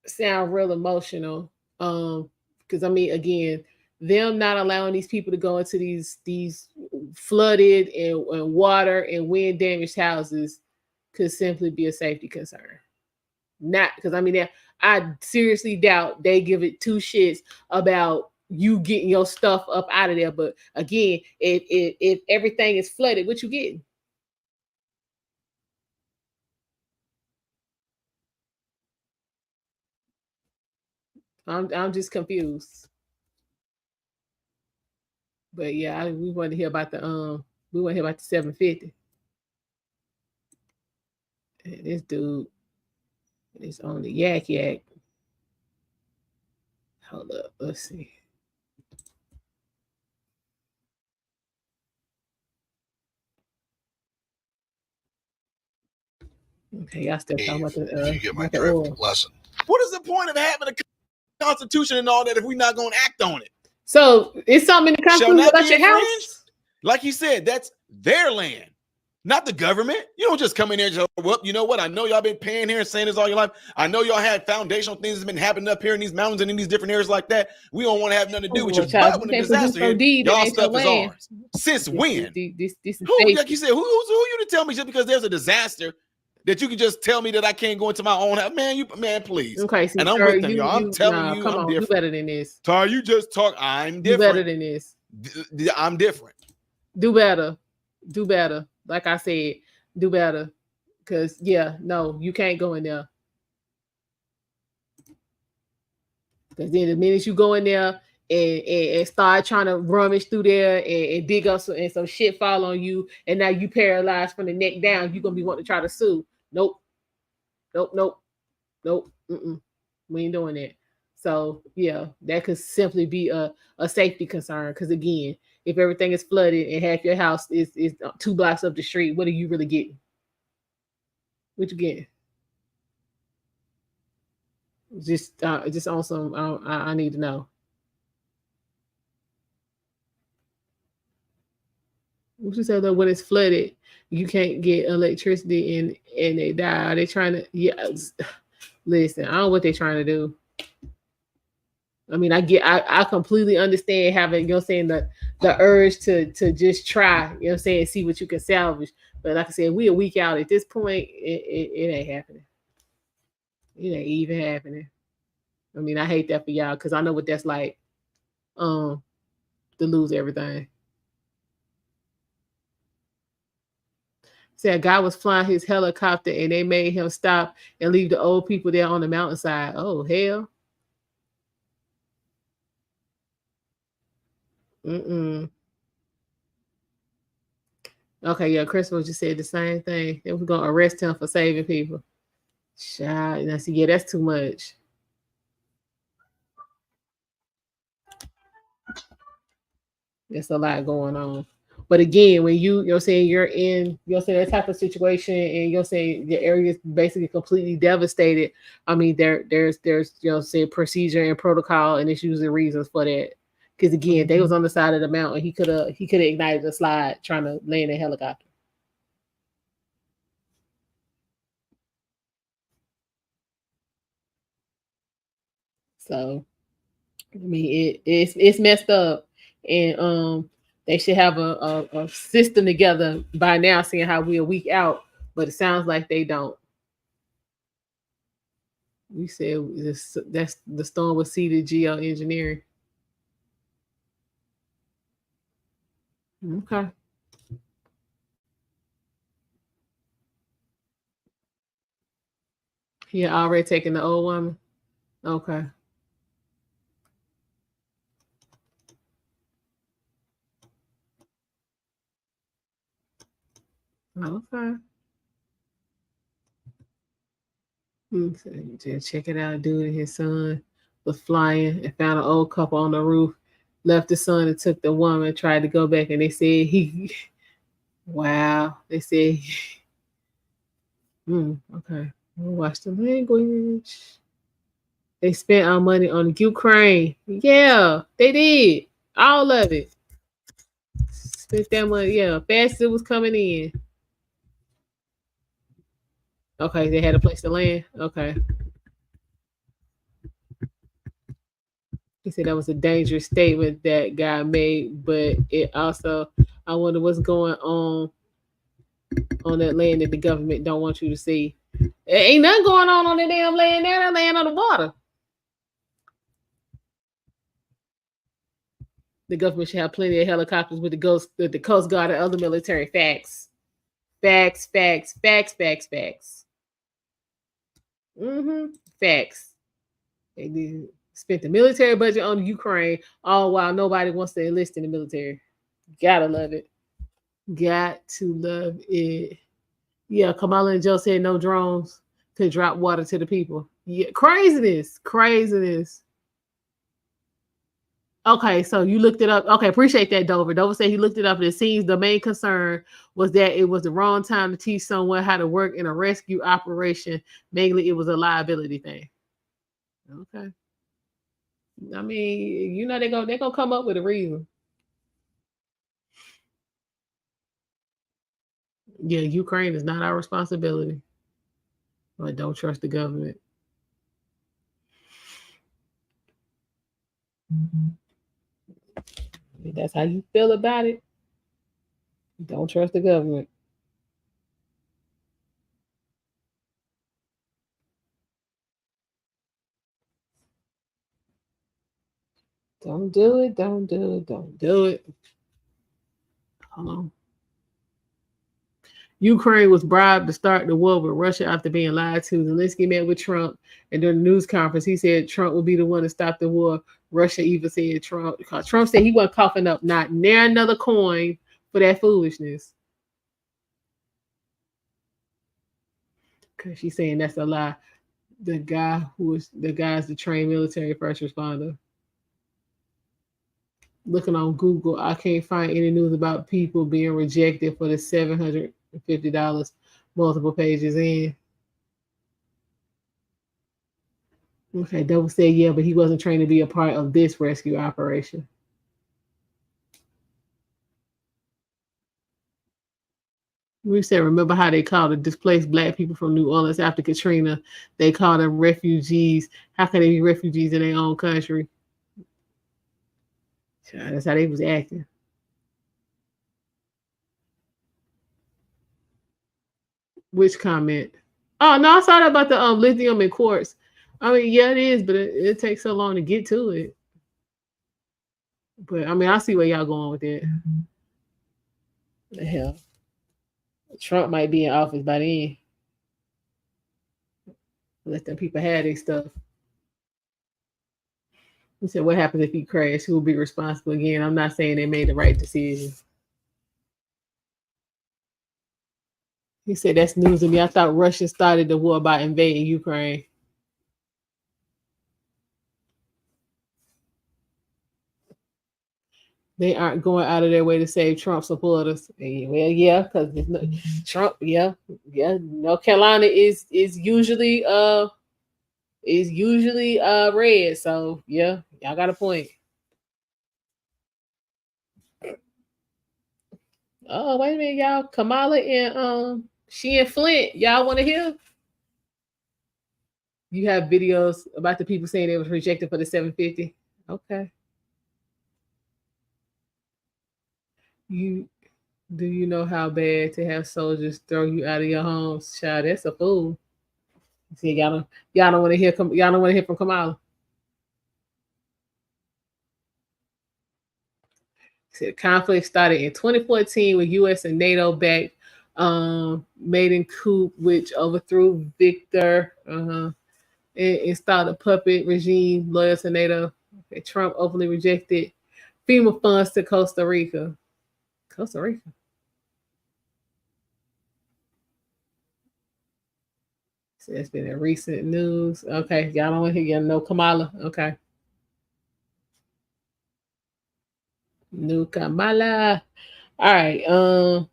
sound real emotional. Because I mean, again, them not allowing these people to go into these flooded and water and wind damaged houses could simply be a safety concern. Not because I mean, I seriously doubt they give it two shits about you getting your stuff up out of there. But again, if everything is flooded, what you getting? I'm just confused. But yeah, we want to hear about the 750. This dude is on the yak yak. Hold up, let's see. Okay, y'all still talking about If you get my about the drift oil. lesson. What is the point of having a constitution and all that if we're not going to act on it? So it's something in the Shall Constitution not about be your infringed? house. Like he said, that's their land, not the government. You don't just come in there and just, well, you know what? I know y'all been paying here and saying this all your life. I know y'all had foundational things that's been happening up here in these mountains and in these different areas like that. We don't want to have nothing to do with you. But when the disaster hit, y'all stuff is ours. Since when? This Who, like you said, who you to tell me just because there's a disaster that you can just tell me that I can't go into my own house? Man, please. Okay, so and I'm with them, y'all. I'm telling you, come I'm on, different. do better than this. Tar, you just talk. I'm Do different. better than this. I'm different. Do better. Do better. Like I said, do better. Because, yeah, no, you can't go in there. Because then the minute you go in there and start trying to rummage through there and dig up and some shit fall on you, and now you paralyzed from the neck down, you're going to be wanting to try to sue. Nope. Mm-mm. We ain't doing that. So, yeah, that could simply be a safety concern. Because, again, if everything is flooded and half your house is 2 blocks up the street, what are you really getting? What you getting? Just on some, I need to know. What you said though, when it's flooded, you can't get electricity and they die. Are they trying to? Yeah, listen, I don't know what they're trying to do. I mean, I completely understand having, you know, saying the urge to just try, you know, saying see what you can salvage. But like I said, we a week out at this point. It ain't happening. It ain't even happening. I mean, I hate that for y'all because I know what that's like. To lose everything. Said a guy was flying his helicopter and they made him stop and leave the old people there on the mountainside. Oh hell. Mm-mm. Okay, yeah, Christopher just said the same thing. They was gonna arrest him for saving people. Child, now see, yeah, that's too much. There's a lot going on. But again, when you're saying you're in, you're saying that type of situation and you're saying the area is basically completely devastated. I mean, there's say procedure and protocol and issues and reasons for that. Because again, they was on the side of the mountain. He could have ignited the slide trying to land a helicopter. So I mean it's messed up. And they should have a system together by now, seeing how we're a week out, but it sounds like they don't. We said that's the storm was seeded geoengineering. Okay. He had already taken the old woman. Okay. Okay. So just check it out. Dude and his son was flying and found an old couple on the roof. Left the son and took the woman. Tried to go back, and they said he. Wow. They said. Okay. We'll watch the language. They spent our money on Ukraine. Yeah, they did. All of it. Spent that money. Yeah, fast it was coming in. Okay, they had a place to land. Okay. He said that was a dangerous statement that guy made, but it also, I wonder what's going on that land that the government don't want you to see. There ain't nothing going on the damn land there. That land on the water. The government should have plenty of helicopters with the Coast Guard and other military. Facts. Facts. Facts. They did spent the military budget on Ukraine, all while nobody wants to enlist in the military. Gotta love it. Got to love it. Yeah, Kamala and Joe said no drones could drop water to the people. Yeah, craziness. Okay, so you looked it up. Okay, appreciate that, Dover. Dover said he looked it up, and it seems the main concern was that it was the wrong time to teach someone how to work in a rescue operation. Mainly, it was a liability thing. Okay. I mean, you know, they're gonna come up with a reason. Yeah, Ukraine is not our responsibility. But don't trust the government. If that's how you feel about it, don't trust the government. Don't do it. Don't do it. Don't do it. Hold on. Ukraine was bribed to start the war with Russia after being lied to. Zelensky met with Trump, and during the news conference, he said Trump would be the one to stop the war. Russia even said Trump, because Trump said he wasn't coughing up not near another coin for that foolishness. Because she's saying that's a lie. The guy's the trained military first responder. Looking on Google, I can't find any news about people being rejected for the $750 multiple pages in. Okay, Double said yeah, but he wasn't trained to be a part of this rescue operation. We said, remember how they called the displaced black people from New Orleans after Katrina? They called them refugees. How can they be refugees in their own country? That's how they was acting. Which comment? Oh no, I saw that about the lithium and quartz. I mean, yeah, it is, but it takes so long to get to it. But I mean, I see where y'all going with it. The hell, Trump might be in office by then. Let them people have their stuff. He said, what happens if he crashed? Who will be responsible again? I'm not saying they made the right decision. He said, that's news to me. I thought Russia started the war by invading Ukraine. They aren't going out of their way to save Trump supporters. Well, yeah, because Trump, yeah. North Carolina is usually red. So yeah, y'all got a point. Oh, wait a minute, y'all. Kamala and she and Flint. Y'all want to hear? You have videos about the people saying they was rejected for the 750. Okay. Do you know how bad to have soldiers throw you out of your homes? Child, that's a fool. See, y'all don't want to hear from Kamala. The conflict started in 2014 with U.S. and NATO backed maiden coup, which overthrew Victor and installed a puppet regime loyal to NATO. Okay, Trump openly rejected FEMA funds to Costa Rica. Costa Rica. So that's been in recent news. Okay, y'all don't want to hear no Kamala. Okay. No Kamala. All right. What's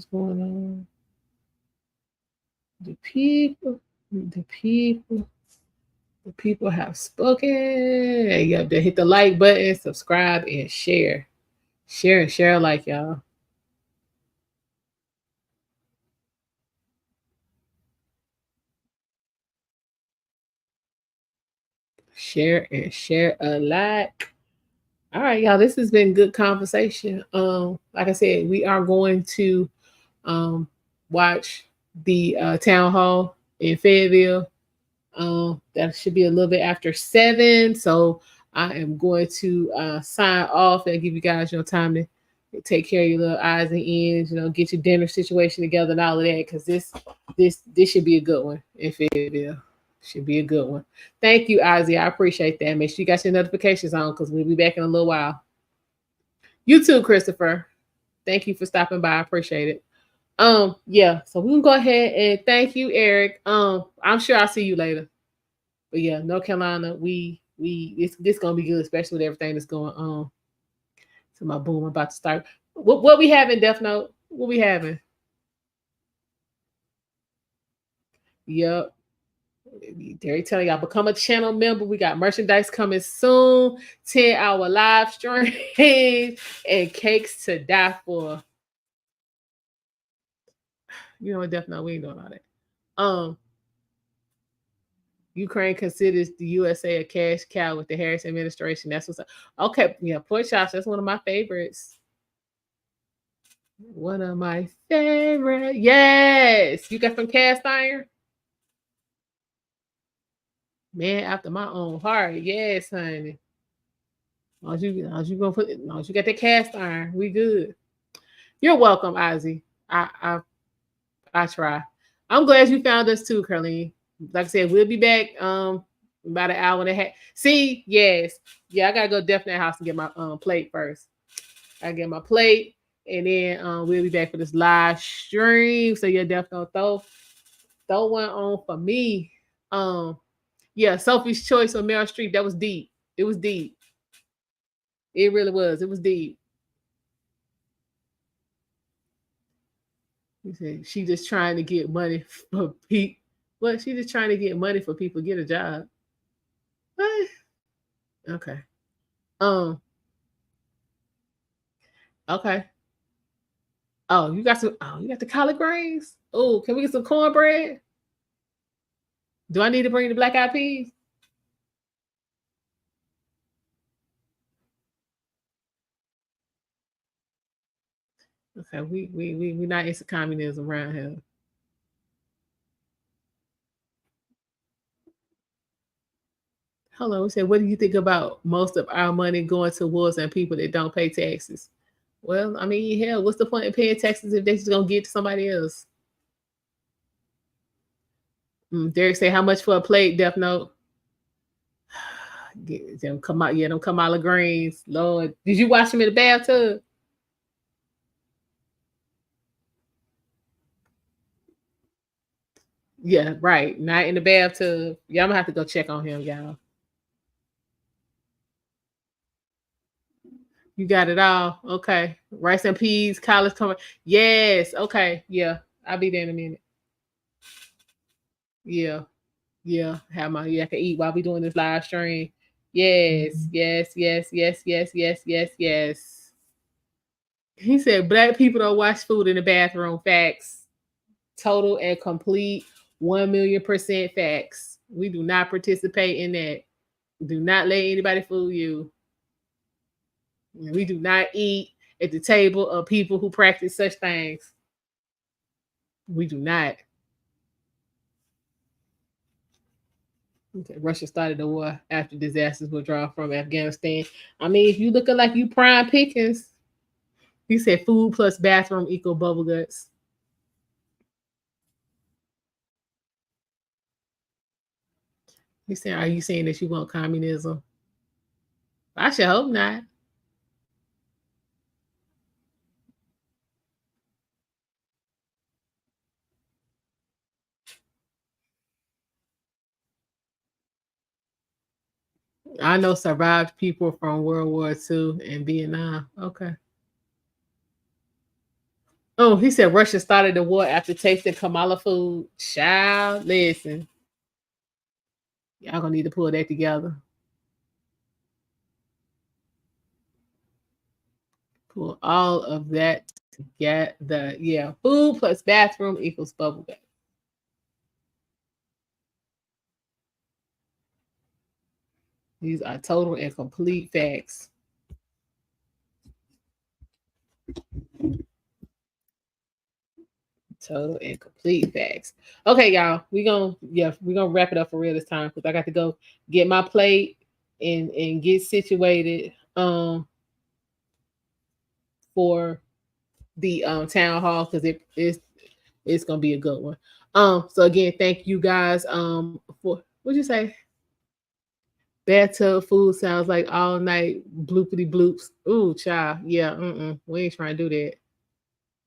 going on? The people have spoken. You have to hit the like button, subscribe, and share. Share like y'all. Share a like. All right, y'all. This has been good conversation. Like I said, we are going to watch the town hall in Fayetteville. That should be a little bit after 7. So I am going to sign off and give you guys time to take care of your little eyes and ears. Get your dinner situation together and all of that, because this should be a good one in Fayetteville. Should be a good one. Thank you, Ozzy. I appreciate that. Make sure you got your notifications on, because we'll be back in a little while. You too, Christopher. Thank you for stopping by. I appreciate it. Yeah, so we can go ahead and thank you, Eric. I'm sure I'll see you later. But yeah, North Carolina, this gonna be good, especially with everything that's going on. So my boom about to start. What we having, Death Note? What we having? Yep. They're telling y'all become a channel member. We got merchandise coming soon, 10-hour live stream, and cakes to die for. You know what, Death Note, we ain't doing all that. Ukraine considers the USA a cash cow with the Harris administration. That's what's up. Okay, yeah, pork chops. That's one of my favorites. One of my favorite. Yes, you got some cast iron. Man, after my own heart. Yes, honey. As you gonna put it, you got the cast iron. We good. You're welcome, Ozzy. I try. I'm glad you found us too, Carlene. Like I said, we'll be back about an hour and a half. See, yes. Yeah, I gotta go definitely house and get my plate first. I get my plate and then we'll be back for this live stream. So yeah, definitely throw one on for me. Yeah, Sophie's Choice on Meryl Streep. That was deep. It was deep. It really was. It was deep. He said she just trying to get money for people. Well, she just trying to get money for people to get a job. What? Okay. Okay. Oh, you got some. Oh, you got the collard greens. Oh, can we get some cornbread? Do I need to bring the black eyed peas? Okay, we not into communism around here. Hello, we said, what do you think about most of our money going to wars and people that don't pay taxes? Well, I mean, hell, what's the point of paying taxes if they're just gonna get to somebody else? Derek say, how much for a plate, Death Note? Get them come out, yeah, them Kamala greens. Lord, did you wash them in the bathtub? Yeah, right. Not in the bathtub. Yeah, I'm gonna have to go check on him, y'all. You got it all. Okay. Rice and peas, collard corn. Yes. Okay. Yeah. I'll be there in a minute. Yeah. Yeah. Have my I can eat while we doing this live stream. Yes. Yes. Yes. Yes. Yes. Yes. Yes. Yes. He said black people don't wash food in the bathroom. Facts. Total and complete 1,000,000% facts. We do not participate in that. Do not let anybody fool you. We do not eat at the table of people who practice such things. We do not. Okay, Russia started the war after disasters withdrawn from Afghanistan. I mean, if you looking like you prime pickings, he said food plus bathroom equal bubble guts. He said, are you saying that you want communism? I should hope not. I know survived people from World War II and Vietnam. Okay. Oh, he said Russia started the war after tasting Kamala food. Child, listen. Y'all gonna need to pull that together. Pull all of that together. Yeah. Food plus bathroom equals bubble gum. These are total and complete facts. Total and complete facts. Okay, y'all. We're gonna wrap it up for real this time because I got to go get my plate and get situated for the town hall because it's gonna be a good one. So again, thank you guys for what'd you say? Bathtub food sounds like all night bloopity bloops. Ooh, child. Yeah, we ain't trying to do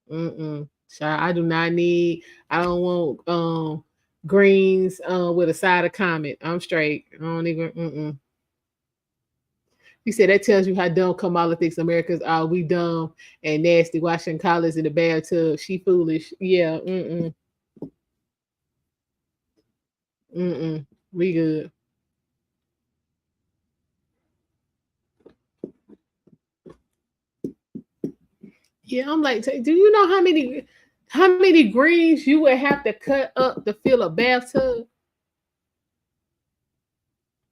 that. I do not need. I don't want greens with a side of comment. I'm straight. I don't even. He said that tells you how dumb Kamala thinks Americans are. We dumb and nasty. Washing collars in the bathtub. She foolish. Yeah. We good. Yeah, I'm like, do you know how many greens you would have to cut up to fill a bathtub?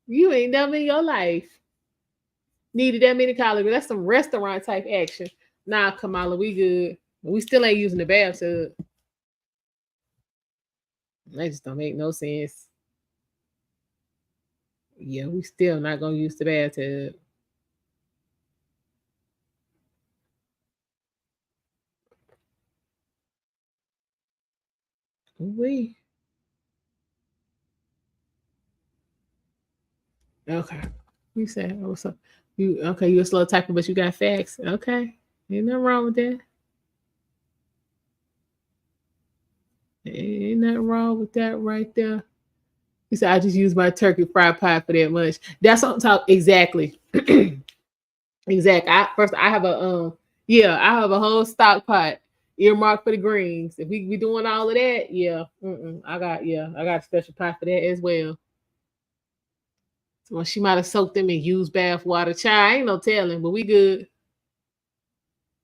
You ain't never in your life needed that many calories. That's some restaurant type action. Nah, Kamala, we good. We still ain't using the bathtub. That just don't make no sense. Yeah, we still not gonna use the bathtub. We okay. You said what's up? You okay? You a slow typer, but you got facts. Okay, ain't nothing wrong with that. Ain't nothing wrong with that right there. He said, I just use my turkey fried pie for that much. That's what I'm talking exactly. Exactly. I have a I have a whole stock pot earmarked for the greens. If we be doing all of that, I got a special pot for that as well. So she might have soaked them and used bath water. Child, ain't no telling, but we good.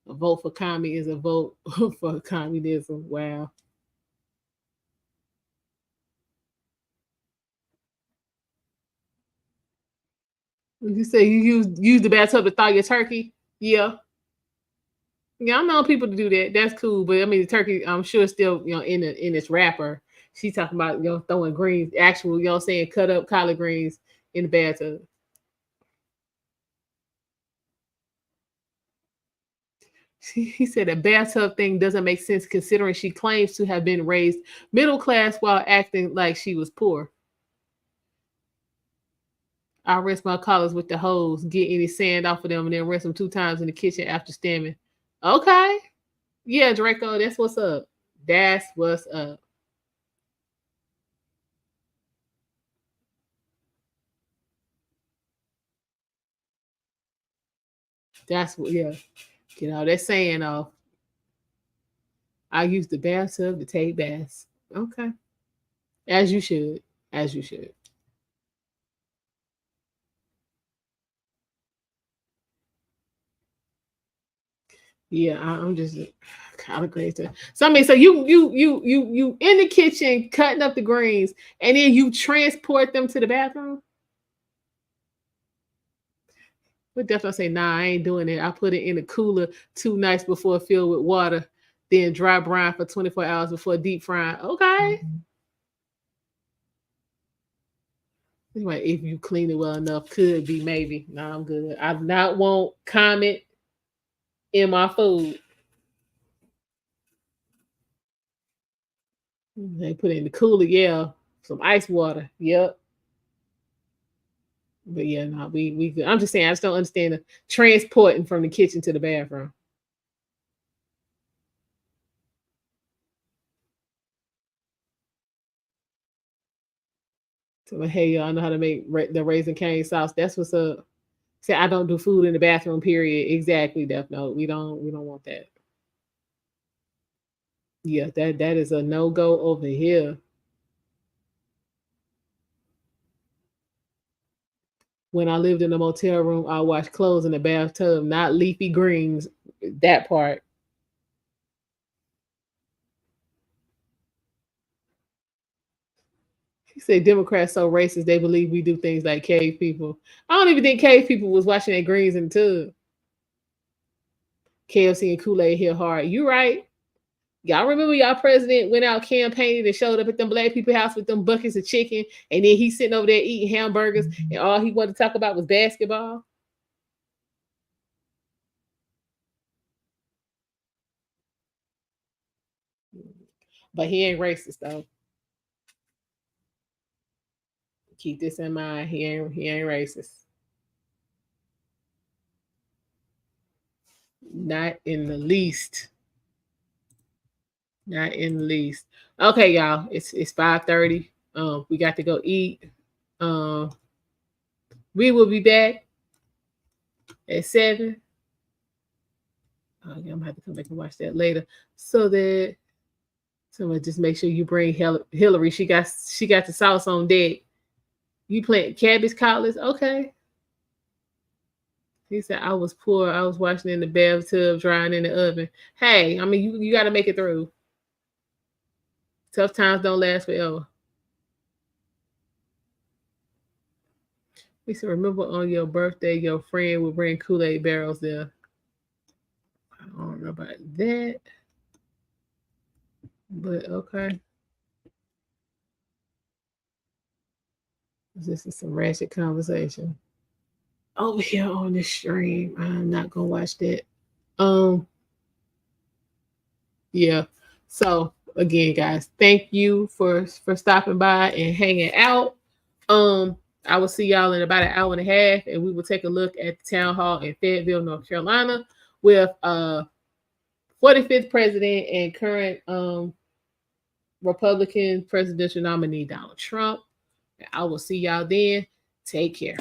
A vote for commie is a vote for communism. Wow. You say you use the bathtub to thaw your turkey? Yeah. Yeah, I know people to do that. That's cool. But I mean the turkey, I'm sure it's still, in its wrapper. She's talking about, throwing greens, actual, saying cut up collard greens in the bathtub. He said a bathtub thing doesn't make sense considering she claims to have been raised middle class while acting like she was poor. I rinse my collars with the hose, get any sand off of them, and then rinse them 2 times in the kitchen after steaming. Okay. Yeah, Draco, that's what's up. That's what's up. That's what, yeah. Get all that sand off. I use the bathtub to take baths. Okay. As you should. As you should. Yeah, I'm just kind of crazy. So I mean, so you in the kitchen cutting up the greens, and then you transport them to the bathroom. But definitely say, nah, I ain't doing it. I put it in a cooler 2 nights before filled with water, then dry brine for 24 hours before deep frying. Okay. Anyway, if you clean it well enough, could be maybe. No, I'm good. I do not want comment in my food. They put it in the cooler, yeah. Some ice water. Yep. But yeah, no, we good. I'm just saying I just don't understand the transporting from the kitchen to the bathroom. So hey, y'all know how to make the raisin cane sauce. That's what's up. Say I don't do food in the bathroom. Period. Exactly, Death Note. We don't want that. Yeah, that is a no go over here. When I lived in a motel room, I washed clothes in the bathtub, not leafy greens. That part. He said Democrats so racist they believe we do things like cave people. I don't even think cave people was washing their greens in the tub. KFC and Kool-Aid hit hard. You right. Y'all remember y'all president went out campaigning and showed up at them black people house with them buckets of chicken, and then he's sitting over there eating hamburgers, and all he wanted to talk about was basketball. But he ain't racist though. Keep this in mind. He ain't racist. Not in the least. Not in the least. Okay, y'all. It's 5:30. We got to go eat. We will be back at 7. Oh, yeah, I'm gonna have to come back and watch that later. So that someone just make sure you bring Hillary. She got the sauce on deck. You plant cabbage collards, okay? He said I was poor. I was washing in the bathtub, drying in the oven. Hey, I mean you got to make it through. Tough times don't last forever. He said, remember on your birthday, your friend would bring Kool-Aid barrels there. I don't know about that. But okay. This is some ratchet conversation. Over here on the stream. I'm not gonna watch that. Yeah. So again, guys, thank you for stopping by and hanging out. I will see y'all in about an hour and a half, and we will take a look at the town hall in Fayetteville, North Carolina, with 45th president and current Republican presidential nominee Donald Trump. I will see y'all then. Take care.